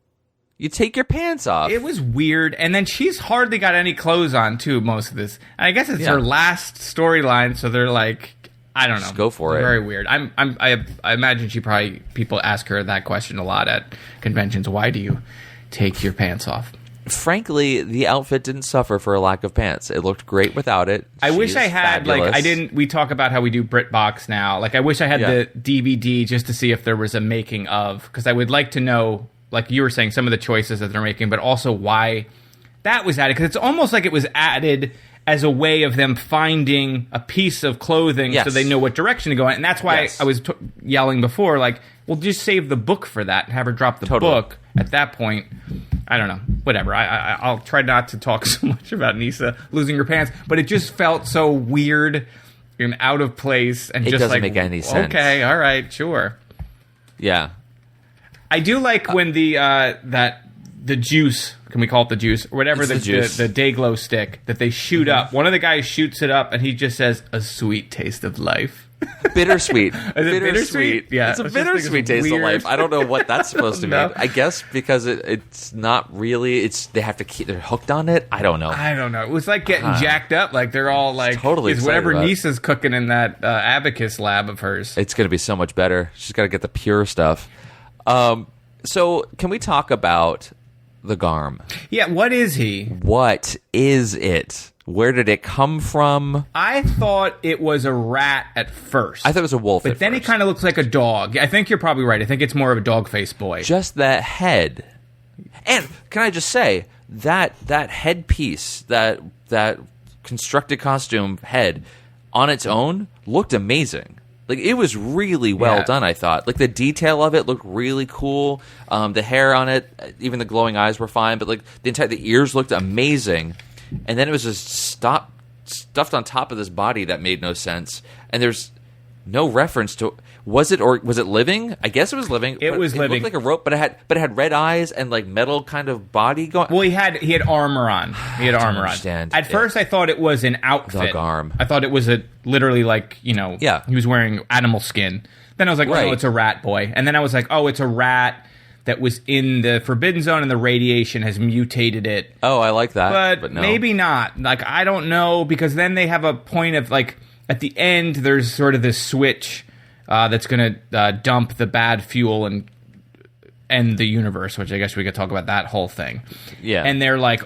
You take your pants off.
It was weird, and then she's hardly got any clothes on, too, most of this. And I guess it's her last storyline, so they're like, I don't know.
Just go for it.
Very weird. I imagine people ask her that question a lot at conventions. Why do you take your pants off?
Frankly, the outfit didn't suffer for a lack of pants. It looked great without it.
I wish I had,
fabulous.
we talk about how we do BritBox now. Like, I wish I had the DVD just to see if there was a making of, because I would like to know, like you were saying, some of the choices that they're making, but also why that was added. Because it's almost like it was added as a way of them finding a piece of clothing so they know what direction to go in. And that's why I was yelling before, like, well, just save the book for that and have her drop the book at that point. I don't know. Whatever. I'll try not to talk so much about Neesa losing her pants, but it just felt so weird and out of place. And
it
just
doesn't make any sense.
Okay, all right, sure.
Yeah.
I do like when the juice, can we call it the juice? Or whatever, the Dayglow stick that they shoot up. One of the guys shoots it up and he just says, a sweet taste of life.
Bittersweet.
Is it bittersweet? Yeah.
It's a bittersweet taste of life. I don't know what that's supposed to mean. I guess because it's not really, they're hooked on it. I don't know.
It was like getting jacked up. Like they're all like,
totally
is whatever Neesa's cooking in that abacus lab of hers.
It's going to be so much better. She's got to get the pure stuff. So can we talk about the Garm?
Yeah, what is he?
What is it? Where did it come from?
I thought it was a rat at first.
I thought it was a wolf
but then he kind of looks like a dog. I think you're probably right. I think it's more of a dog-faced boy.
Just that head. And can I just say, that headpiece, that constructed costume head, on its own, looked amazing. Like, it was really well done, I thought. Like, the detail of it looked really cool. The hair on it, even the glowing eyes were fine. But, like, the ears looked amazing. And then it was just stuffed on top of this body that made no sense. And there's no reference to... Was it living? I guess it was living.
It was living.
It looked like a rope, but it had red eyes and, like, metal kind of body going...
Well, he had armor on. At first, I thought it was an outfit.
The arm.
I thought it was literally like, he was wearing animal skin. Then I was like, oh, it's a rat boy. And then I was like, oh, it's a rat that was in the Forbidden Zone and the radiation has mutated it.
Oh, I like that.
But
no.
Maybe not. Like, I don't know, because then they have a point of, like, at the end, there's sort of this switch that's going to dump the bad fuel and end the universe, which I guess we could talk about that whole thing.
Yeah.
And they're like,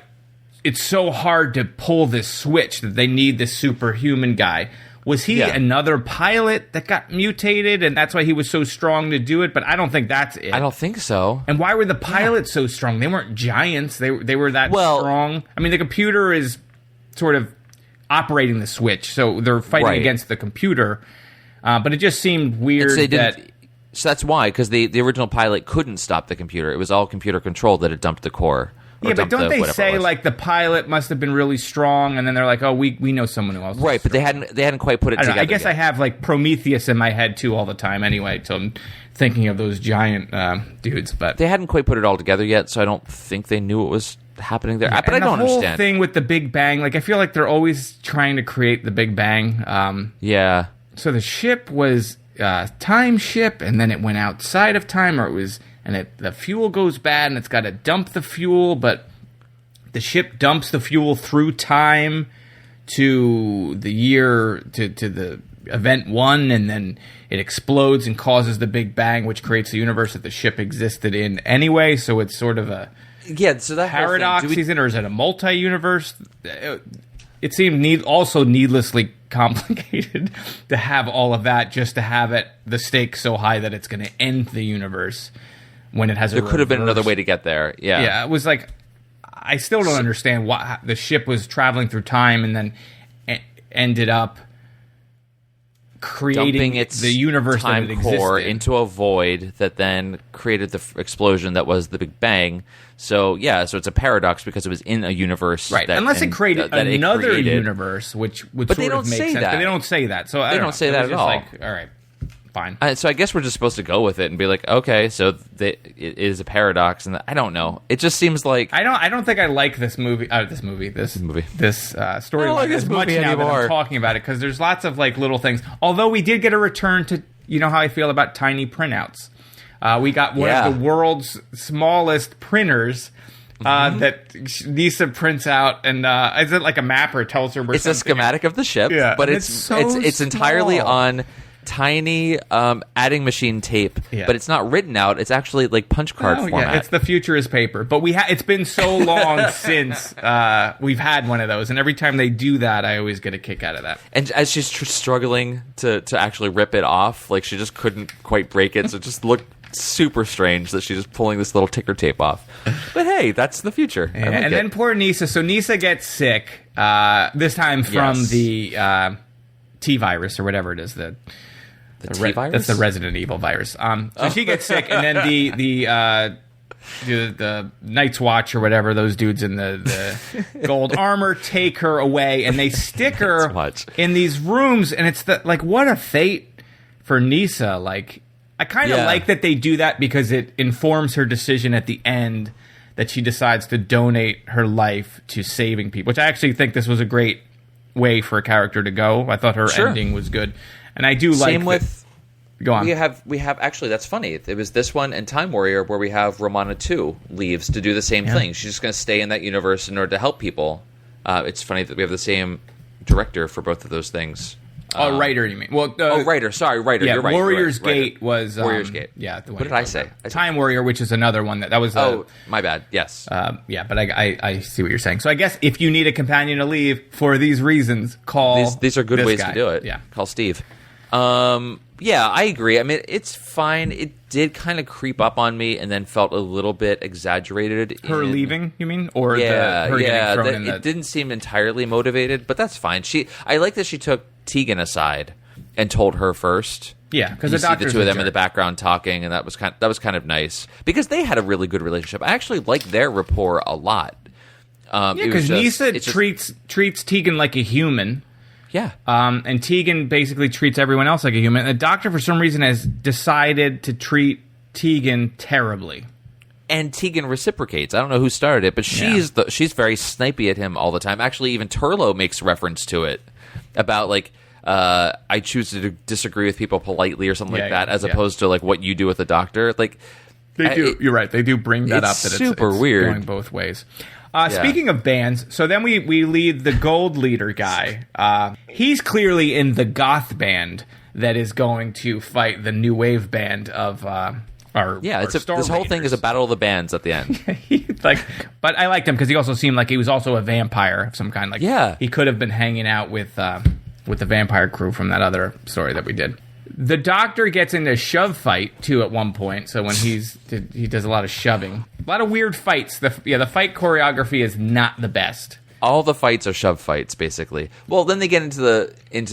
it's so hard to pull this switch that they need this superhuman guy. Was he another pilot that got mutated, and that's why he was so strong to do it? But I don't think that's it.
I don't think so.
And why were the pilots so strong? They weren't giants. They were that strong. I mean, the computer is sort of operating the switch, so they're fighting against the computer. But it just seemed weird
So that's why, because the original pilot couldn't stop the computer. It was all computer controlled that it dumped the core.
Yeah, but don't they say, like, the pilot must have been really strong, and then they're like, oh, we know someone who else is
right, but
strong.
they hadn't quite put it together
I guess
yet.
I have, like, Prometheus in my head, too, all the time anyway, so I'm thinking of those giant dudes. But
they hadn't quite put it all together yet, so I don't think they knew what was happening there. But I don't understand.
The whole thing with the Big Bang, like, I feel like they're always trying to create the Big Bang.
Yeah.
So the ship was a time ship, and then it went outside of time, the fuel goes bad, and it's got to dump the fuel, but the ship dumps the fuel through time to the year, to the event 1, and then it explodes and causes the Big Bang, which creates the universe that the ship existed in anyway. So it's sort of a
so that
paradox season, or is it a multi-universe? It seemed also needlessly complicated to have all of that, just to have the stakes so high that it's going to end the universe when it has
There could have been another way to get there. Yeah.
Yeah, it was like, I still don't understand why the ship was traveling through time and then ended up creating the universe
time
that it
core
existed
into a void that then created the explosion that was the Big Bang. So so it's a paradox because it was in a universe,
right? Unless it created another universe, which would
but
sort
they don't
of make
say
sense.
That.
But they don't say that. So
they don't say that at all.
Like, all right, fine.
So I guess we're just supposed to go with it and be like, okay, so it is a paradox, and I don't know. It just seems like
I don't think I like this movie. This story
like
as much now that I'm talking about it, because there's lots of like little things. Although we did get a return to, you know how I feel about tiny printouts. We got one of the world's smallest printers. That Neesa prints out, and is it like a map, or it tells her where
it's a schematic of the ship, but it's entirely on tiny adding machine tape, but it's not written out. It's actually like punch card format.
It's the future is paper, but it's been so long since we've had one of those, and every time they do that, I always get a kick out of that.
And as she's struggling to actually rip it off, like she just couldn't quite break it, so it just looked super strange that she's just pulling this little ticker tape off. But hey, that's the future.
And then poor Neesa. So Neesa gets sick, this time from the T-virus, or whatever it is. The
T-virus?
That's the Resident Evil virus. So she gets sick, and then the Night's Watch, or whatever, those dudes in the gold armor, take her away, and they stick her in these rooms, and it's what a fate for Neesa. Like, I kind of like that they do that, because it informs her decision at the end that she decides to donate her life to saving people, which I actually think this was a great way for a character to go. I thought her ending was good. And I do
Same with...
Go on.
We have actually, that's funny. It was this one and Time Warrior where we have Romana 2 leaves to do the same thing. She's just going to stay in that universe in order to help people. It's funny that we have the same director for both of those things.
Writer, you mean? Well,
writer. Sorry, writer.
Yeah,
You're right.
Warrior's
you're right.
Gate was...
Warrior's Gate.
Yeah. The one
what did I say?
Time Warrior, which is another one that was...
my bad. Yes.
Yeah, but I see what you're saying. So I guess if you need a companion to leave for these reasons, call
These are good ways
guy.
to do it.
Yeah.
Call Steve. Yeah, I agree. I mean, it's fine. It did kind of creep up on me and then felt a little bit exaggerated.
Her leaving, you mean? Or
her
getting thrown in
it didn't seem entirely motivated, but that's fine. I like that she took Tegan aside and told her first.
Yeah, because
you see the two of them in the background talking, and that was kind of nice because they had a really good relationship. I actually liked their rapport a lot.
Because Neesa treats Tegan like a human.
Yeah.
And Tegan basically treats everyone else like a human. The Doctor, for some reason, has decided to treat Tegan terribly.
And Tegan reciprocates. I don't know who started it, but she's very snipey at him all the time. Actually, even Turlough makes reference to it about I choose to disagree with people politely or something like that, as opposed to what you do with the Doctor.
You're right. They do bring that up. That
super
it's
weird.
Going both ways. Speaking of bands, so then we lead the Gold Leader guy. He's clearly in the goth band that is going to fight the new wave band of
this whole thing is a battle of the bands at the end.
But I liked him because he also seemed like he was also a vampire of some kind. He could have been hanging out with the vampire crew from that other story that we did. The Doctor gets into a shove fight too at one point. So when he does a lot of shoving, a lot of weird fights. The fight choreography is not the best.
All the fights are shove fights, basically. Well, then they get into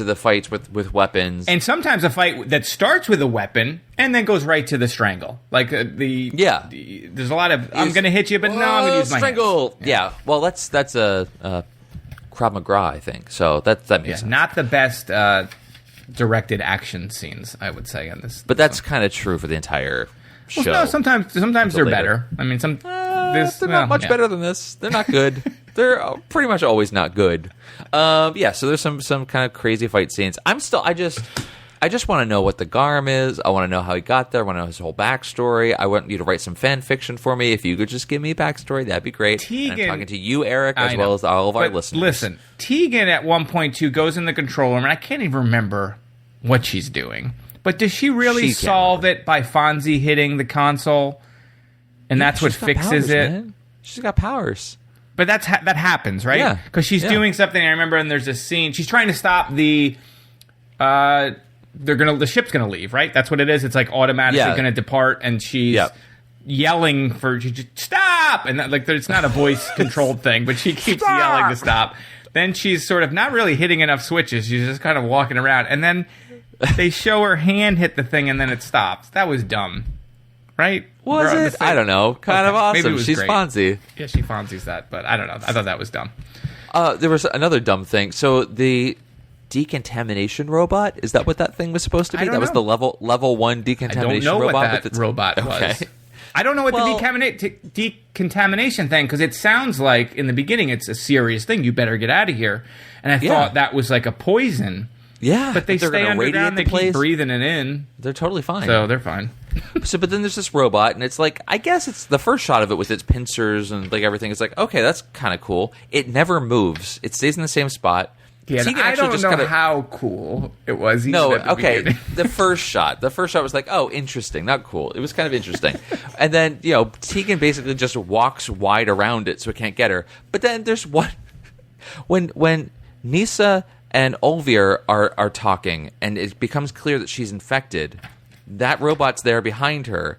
the fights with weapons,
and sometimes a fight that starts with a weapon and then goes right to the strangle. There's a lot of I'm going to hit you, but no, I'm going to use my
strangle.
Hands.
Yeah, well, that's a Krav Maga, I think. So that makes sense.
Not the best directed action scenes, I would say, in this.
But that's kind of true for the entire show.
No, sometimes they're better. I mean,
they're not much better than this. They're not good. They're pretty much always not good. So there's some kind of crazy fight scenes. I just want to know what the Garm is. I want to know how he got there. I want to know his whole backstory. I want you to write some fan fiction for me. If you could just give me a backstory, that'd be great.
Tegan,
and I'm talking to you, Eric, as well as all of our listeners.
Listen, Tegan at one point too goes in the control room, and I can't even remember what she's doing. But does she really solve it by Fonzie hitting the console? And that's what fixes it?
Man. She's got powers.
But that happens, right?
Yeah.
Because she's doing something. I remember, and there's a scene. She's trying to stop the ship's gonna leave, right? That's what it is. It's automatically gonna depart, and she's yelling for stop, and it's not a voice controlled thing, but she keeps yelling to stop. Then she's sort of not really hitting enough switches. She's just kind of walking around, and then they show her hand hit the thing, and then it stops. That was dumb, right?
Was it? I don't know. Kind of awesome.
Maybe it was
She's
great.
Fonzie.
Yeah, she Fonzie's that, but I don't know. I thought that was dumb.
There was another dumb thing. So decontamination robot. Is that what that thing was supposed to be? That was the level 1 decontamination robot.
I don't know what that robot was. I don't know what the decontamination thing, because it sounds like in the beginning it's a serious thing. You better get out of here. And I thought that was like a poison.
Yeah,
but they stay underground. They keep breathing it in.
They're totally fine.
So they're fine.
But then there's this robot, and it's like, I guess it's the first shot of it with its pincers and like everything. It's like, okay, that's kind of cool. It never moves. It stays in the same spot.
Yeah, I don't know how cool it was.
No, okay. The first shot was like, oh, interesting, not cool. It was kind of interesting. And then, Tegan basically just walks wide around it so it can't get her. But then there's one, when Neesa and Olvir are talking, and it becomes clear that she's infected, that robot's there behind her.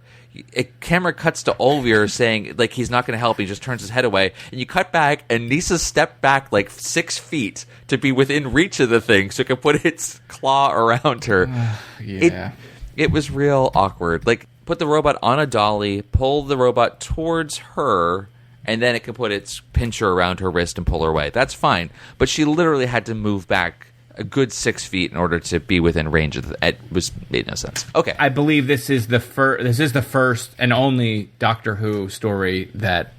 A camera cuts to Olvir saying, like, he's not going to help. He just turns his head away. And you cut back, and Neesa stepped back like 6 feet to be within reach of the thing so it could put its claw around her.
Yeah.
It was real awkward. Like, put the robot on a dolly, pull the robot towards her, and then it can put its pincher around her wrist and pull her away. That's fine. But she literally had to move back a good 6 feet in order to be within range of it made no sense. Okay,
I believe this is the first and only Doctor Who story that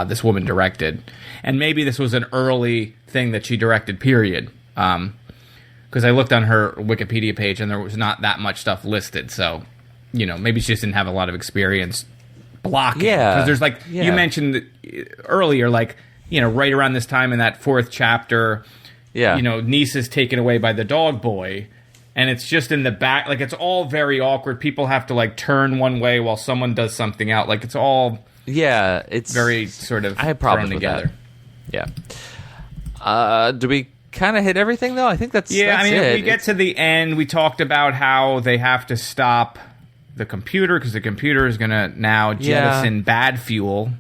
this woman directed, and maybe this was an early thing that she directed. Period. Because I looked on her Wikipedia page and there was not that much stuff listed. So, maybe she just didn't have a lot of experience blocking.
Yeah,
because there's you mentioned earlier, right around this time in that 4th chapter. Yeah, Neesa's taken away by the dog boy, and it's just in the back. Like, it's all very awkward. People have to turn one way while someone does something out. Like, it's all
it's
very sort of
I have problems
thrown
with
together.
That. Yeah. Do we kind of hit everything though? I think that's
that's
it.
We get to the end. We talked about how they have to stop the computer because the computer is going to now jettison bad fuel.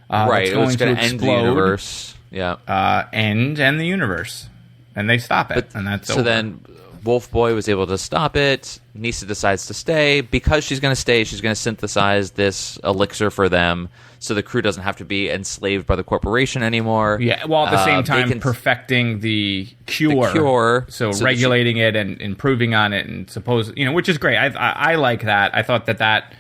Right,
it's going to
end the universe. Yeah,
end the universe, and they stop it, and that's
so.
Over.
Then Wolf Boy was able to stop it. Neesa decides to stay because she's going to stay. She's going to synthesize this elixir for them, so the crew doesn't have to be enslaved by the corporation anymore.
Yeah, while at the same time perfecting the cure, so regulating it and improving on it, and which is great. I like that. I thought that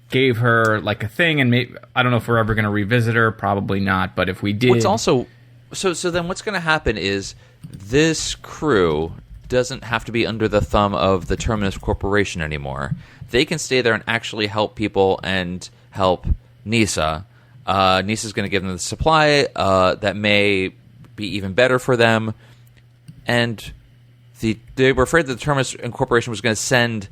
gave her a thing, and maybe, I don't know if we're ever going to revisit her. Probably not, but if we did,
what's also so then what's going to happen is this crew doesn't have to be under the thumb of the Terminus Corporation anymore. They can stay there and actually help people and help Neesa. Neesa's going to give them the supply that may be even better for them, and they were afraid that the Terminus Corporation was going to send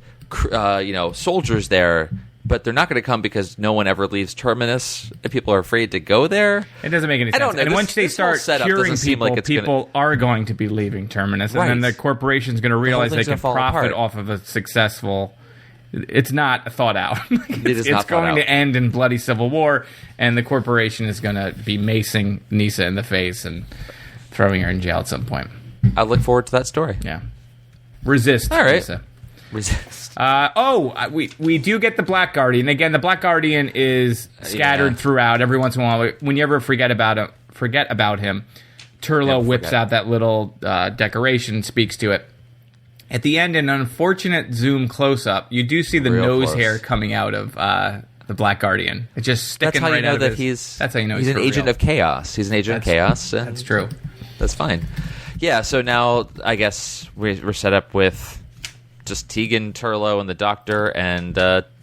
soldiers there. But they're not going to come because no one ever leaves Terminus, and people are afraid to go there.
It doesn't make any sense. And once they start curing people, people are going to be leaving Terminus, and then the corporation's going to realize they can profit off of a successful. It's not thought out. It's going to end in bloody civil war, and the corporation is going to be macing Neesa in the face and throwing her in jail at some point.
I look forward to that story.
Yeah, resist,
all right.
Neesa.
Resist.
We do get the Black Guardian. Again, the Black Guardian is scattered throughout. Every once in a while, when you ever forget about him, Turlough whips out that little decoration, speaks to it. At the end, an unfortunate zoom close-up, you do see the nose hair coming out of the Black Guardian. It's just sticking right out of his... That's how you know
he's an agent of chaos. He's an agent of chaos.
That's true.
That's fine. Yeah, so now I guess we're set up with just Tegan, Turlough, and the Doctor, and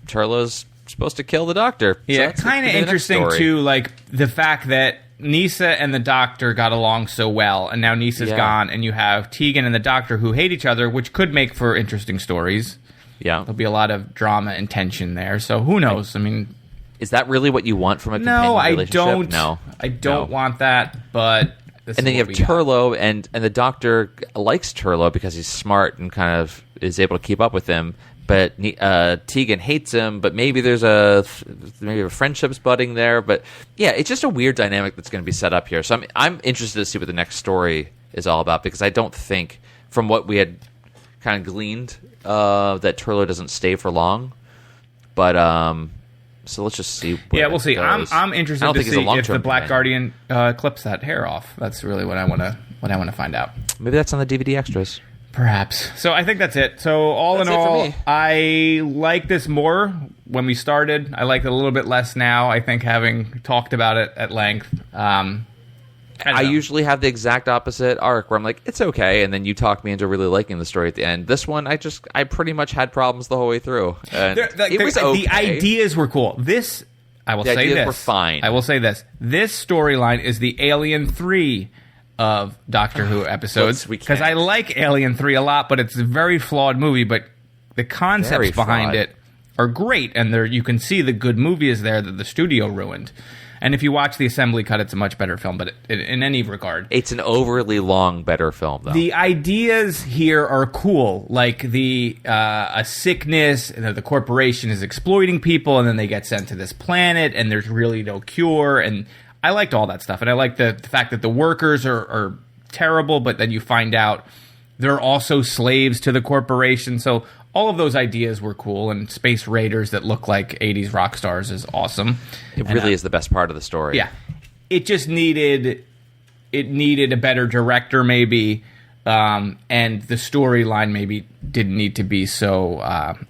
Turlough's supposed to kill the Doctor.
Yeah, so kind of interesting, too, the fact that Neesa and the Doctor got along so well, and now Neesa's gone, and you have Tegan and the Doctor who hate each other, which could make for interesting stories.
Yeah.
There'll be a lot of drama and tension there, so who knows? I mean...
Is that really what you want from a companion relationship?
No, I don't want that, but...
And then you have Turlough, and the Doctor likes Turlough because he's smart and kind of is able to keep up with him. But Tegan hates him. But maybe there's a friendship's budding there. But yeah, it's just a weird dynamic that's going to be set up here. So I'm interested to see what the next story is all about, because I don't think, from what we had kind of gleaned, that Turlough doesn't stay for long. But So let's just see.
Yeah, we'll see. I'm interested to see if the Black
companion.
Guardian clips that hair off. That's really what I want to find out.
Maybe that's on the DVD extras.
Perhaps. So I think that's it. So all in all, I like this more when we started. I like it a little bit less now, I think, having talked about it at length. I
usually have the exact opposite arc where I'm like, it's okay, and then you talk me into really liking the story at the end. This one, I pretty much had problems the whole way through. And it was okay.
The ideas were cool. I will say this.
The ideas were fine.
I will say this. This storyline is the Alien 3 of Doctor Who episodes, because I like Alien 3 a lot, but it's a very flawed movie, but the concepts behind it are great, and you can see the good movie is there that the studio ruined. And if you watch the assembly cut, it's a much better film, but in any regard.
It's an overly long, better film, though.
The ideas here are cool, like a sickness, the corporation is exploiting people, and then they get sent to this planet, and there's really no cure, and I liked all that stuff, and I like the fact that the workers are terrible, but then you find out they're also slaves to the corporation. So all of those ideas were cool, and Space Raiders that look like 80s rock stars is awesome.
It really is the best part of the story.
Yeah. It just needed a better director, maybe, and the storyline maybe didn't need to be so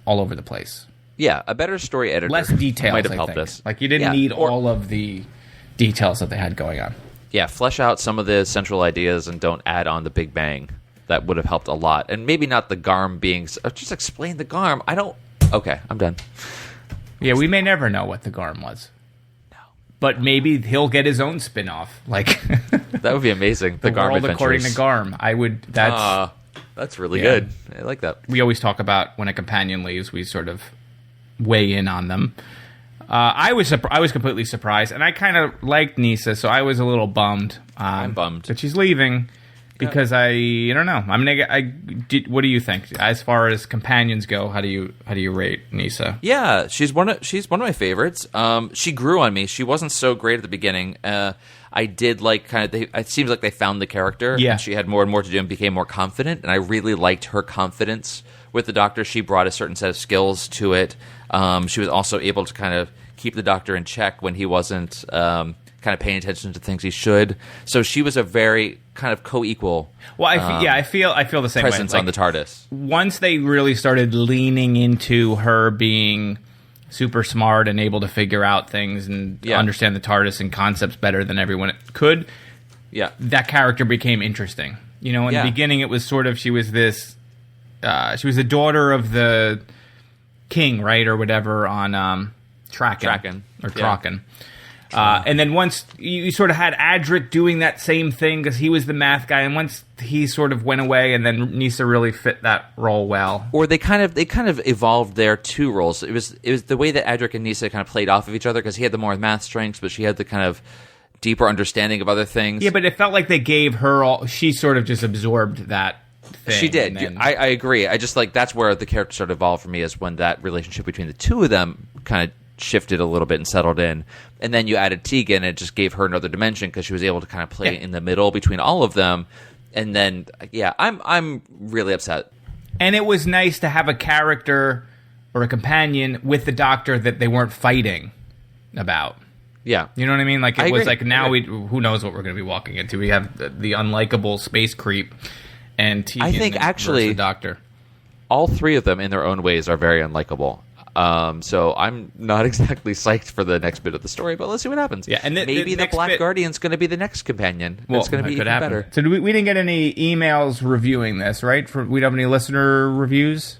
all over the place.
Yeah, a better story editor.
Less details
might have helped us.
Like, you didn't need all of the details that they had going on.
Yeah, flesh out some of the central ideas and don't add on the Big Bang. That would have helped a lot. And maybe not the Garm being... Just explain the Garm. Okay, I'm done.
Yeah, we may never know what the Garm was. No. But maybe he'll get his own spin-off. Like...
That would be amazing. The Garm
World
Adventures.
According to Garm.
That's really good. I like that.
We always talk about when a companion leaves, we sort of weigh in on them. I was completely surprised, and I kind of liked Neesa, so I was a little bummed.
I'm bummed
that she's leaving because I don't know. What do you think as far as companions go? How do you rate Neesa?
Yeah, she's one of my favorites. She grew on me. She wasn't so great at the beginning. I did like it seems like they found the character.
Yeah,
and she had more and more to do and became more confident, and I really liked her confidence with the Doctor. She brought a certain set of skills to it. She was also able to kind of keep the Doctor in check when he wasn't kind of paying attention to things he should. So she was a very kind of co-equal.
Well, I feel the same
presence
way.
on the TARDIS.
Once they really started leaning into her being super smart and able to figure out things and understand the TARDIS and concepts better than everyone could, that character became interesting. You know, in the beginning, it was sort of she was this. She was the daughter of the king, right, or whatever, on Traken. And then once you sort of had Adric doing that same thing because he was the math guy, and once he sort of went away, and then Neesa really fit that role well.
Or they kind of evolved their two roles. It was the way that Adric and Neesa kind of played off of each other because he had the more math strengths, but she had the kind of deeper understanding of other things.
Yeah, but it felt like they gave her all. She sort of just absorbed that thing.
She did. I agree. I just that's where the character sort of evolved for me, is when that relationship between the two of them kind of shifted a little bit and settled in. And then you added Tegan, and it just gave her another dimension because she was able to kind of play in the middle between all of them. And then, I'm really upset.
And it was nice to have a character or a companion with the Doctor that they weren't fighting about.
Yeah.
You know what I mean? Like, it was like, now who knows what we're going to be walking into. We have the unlikable space creep and Tegan.
I think actually
the Doctor.
All three of them in their own ways are very unlikable. So I'm not exactly psyched for the next bit of the story, but let's see what happens.
Yeah, and
maybe the Black Guardian's going to be the next companion.
Well,
it's going to be even better.
So we didn't get any emails reviewing this, right? We don't have any listener reviews?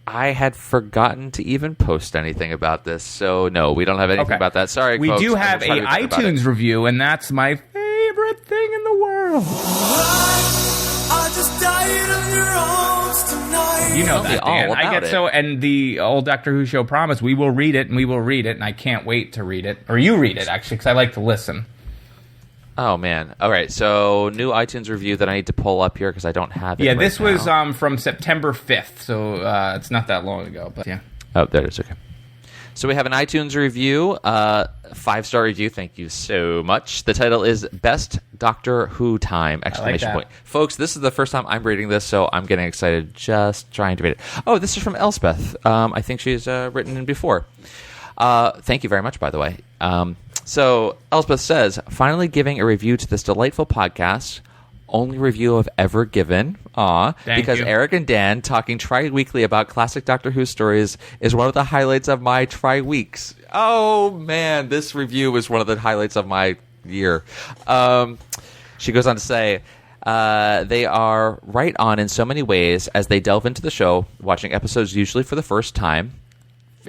I had forgotten to even post anything about this, so no, we don't have anything about that. Sorry,
we
folks.
do have a iTunes review, and that's my favorite thing in the world. I just died of your arms tonight. You know that, Dan. I get so, and the old Doctor Who show promised we will read it, and I can't wait to read it. Or you read it, actually, because I like to listen.
Oh, man. All right, so new iTunes review that I need to pull up here because I don't have it.
Yeah, this was from September 5th, so it's not that long ago. But yeah.
Oh, there it is. Okay. So we have an iTunes review, 5-star review. Thank you so much. The title is Best Doctor Who Time! ! Folks, this is the first time I'm reading this, so I'm getting excited just trying to read it. Oh, this is from Elspeth. I think she's written in before. Thank you very much, by the way. So Elspeth says, finally giving a review to this delightful podcast. Only review I've ever given. Because you. Eric and Dan talking tri-weekly about classic Doctor Who stories is one of the highlights of my tri-weeks. Oh, man, this review is one of the highlights of my year. She goes on to say, they are right on in so many ways as they delve into the show, watching episodes usually for the first time.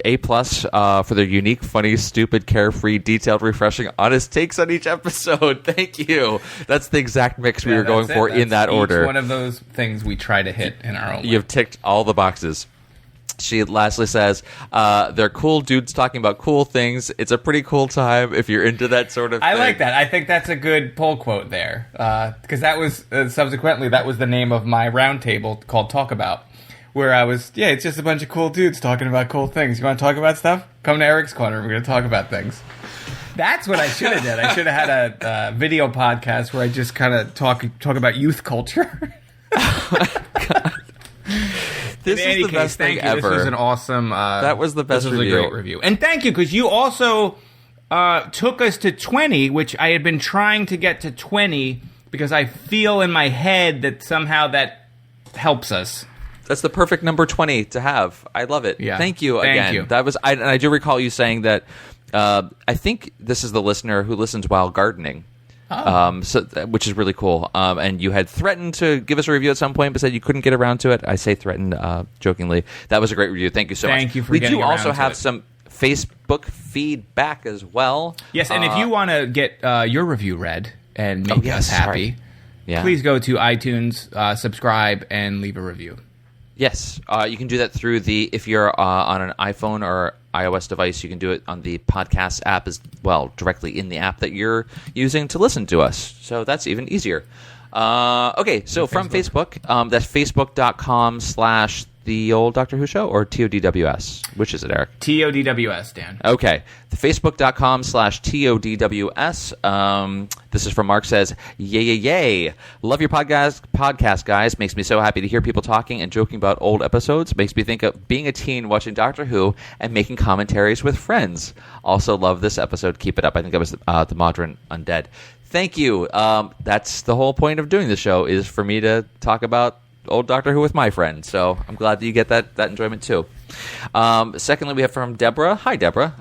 A+ for their unique, funny, stupid, carefree, detailed, refreshing, honest takes on each episode. Thank you. That's the exact mix we were going for in that order.
Each one of those things we try to hit in our own way.
You've ticked all the boxes. She lastly says, they're cool dudes talking about cool things. It's a pretty cool time if you're into that sort of thing.
I like that. I think that's a good pull quote there. Because that was, subsequently, that was the name of my roundtable called Talk About. Where I was, it's just a bunch of cool dudes talking about cool things. You want to talk about stuff? Come to Eric's Corner. We're going to talk about things. That's what I should have did. I should have had a video podcast where I just kind of talk about youth culture.
This is the best thing ever.
This was an awesome.
That was the best review.
This was a great review. And thank you, because you also took us to 20, which I had been trying to get to 20 because I feel in my head that somehow that helps us.
That's the perfect number 20 to have. I love it.
Yeah.
Thank you again.
Thank you.
That was, and I do recall you saying that. I think this is the listener who listens while gardening, which is really cool. And you had threatened to give us a review at some point, but said you couldn't get around to it. I say threatened jokingly. That was a great review. Thank you so much.
Thank you for getting around to it.
We do also have some Facebook feedback as well.
Yes, and if you want to get your review read and make us happy, please go to iTunes, subscribe, and leave a review.
Yes, you can do that through if you're on an iPhone or iOS device, you can do it on the podcast app as well, directly in the app that you're using to listen to us. So that's even easier. Okay, so from Facebook, that's facebook.com/The Old Doctor Who Show or TODWS. Which is it, Eric?
TODWS, Dan.
Okay. The facebook.com/TODWS. This is from Mark says, yay. Love your podcast, guys. Makes me so happy to hear people talking and joking about old episodes. Makes me think of being a teen watching Doctor Who and making commentaries with friends. Also love this episode. Keep it up. I think that was the Modern Undead. Thank you. That's the whole point of doing the show, is for me to talk about old Doctor Who with my friends. So I'm glad that you get that enjoyment too. Secondly, we have from Deborah. Hi, Deborah.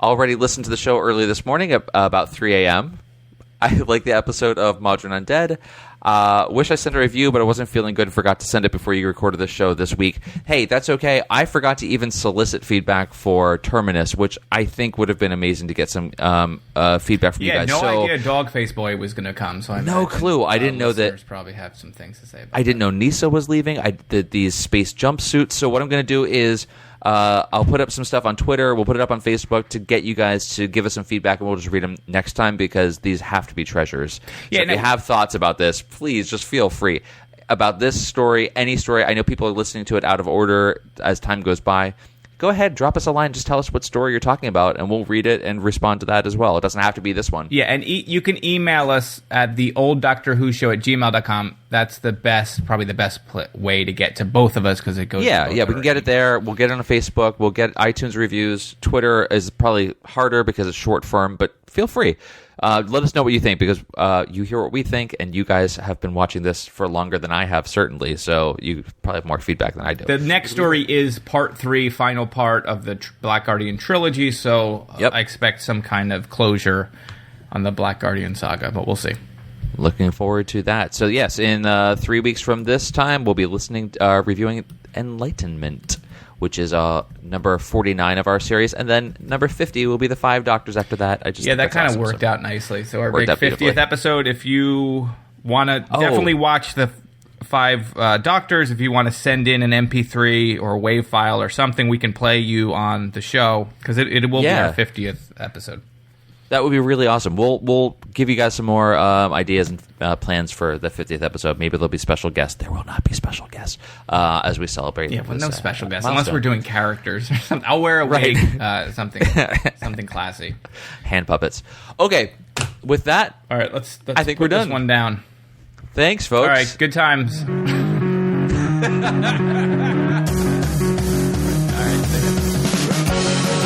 Already listened to the show early this morning at about 3 a.m. I like the episode of Modern Undead. Wish I sent a review, but I wasn't feeling good and forgot to send it before you recorded the show this week. Hey, that's okay. I forgot to even solicit feedback for Terminus, which I think would have been amazing to get some feedbact from you guys.
No idea Dogface Boy was going to come. So
no clue. I didn't know that.
Probably have some things to say about
I didn't know Neesa was leaving. I did these space jumpsuits. So what I'm going to do is I'll put up some stuff on Twitter. We'll put it up on Facebook to get you guys to give us some feedback, and we'll just read them next time because these have to be treasures. So if you have thoughts about this, please just feel free. About this story, any story, I know people are listening to it out of order as time goes by. Go ahead, drop us a line. Just tell us what story you're talking about, and we'll read it and respond to that as well. It doesn't have to be this one.
Yeah, and you can email us at theolddoctorwhoshow@gmail.com. That's probably the best way to get to both of us because it goes.
Yeah, we can get it there. We'll get it on Facebook. We'll get iTunes reviews. Twitter is probably harder because it's short form, but feel free. Let us know what you think, because you hear what we think, and you guys have been watching this for longer than I have, certainly, so you probably have more feedback than I do.
The next story is part 3, final part of the Black Guardian trilogy, so I expect some kind of closure on the Black Guardian saga, but we'll see.
Looking forward to that. So yes, in 3 weeks from this time, we'll be reviewing Enlightenment, which is number 49 of our series, and then number 50 will be the 5 Doctors after that.
That kind of worked out nicely. So our big 50th episode, if you want to definitely watch the 5 Doctors, if you want to send in an MP3 or a WAV file or something, we can play you on the show, because it will be our 50th episode.
That would be really awesome. We'll give you guys some more ideas and plans for the 50th episode. Maybe there'll be special guests. There will not be special guests as we celebrate.
Yeah, but no special guests unless we're doing characters or something. I'll wear a wig, something classy.
Hand puppets. Okay, with that,
all right. Let's
I think we're done.
This one down.
Thanks, folks.
All right, good times. All right.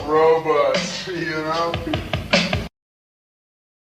robots, you know?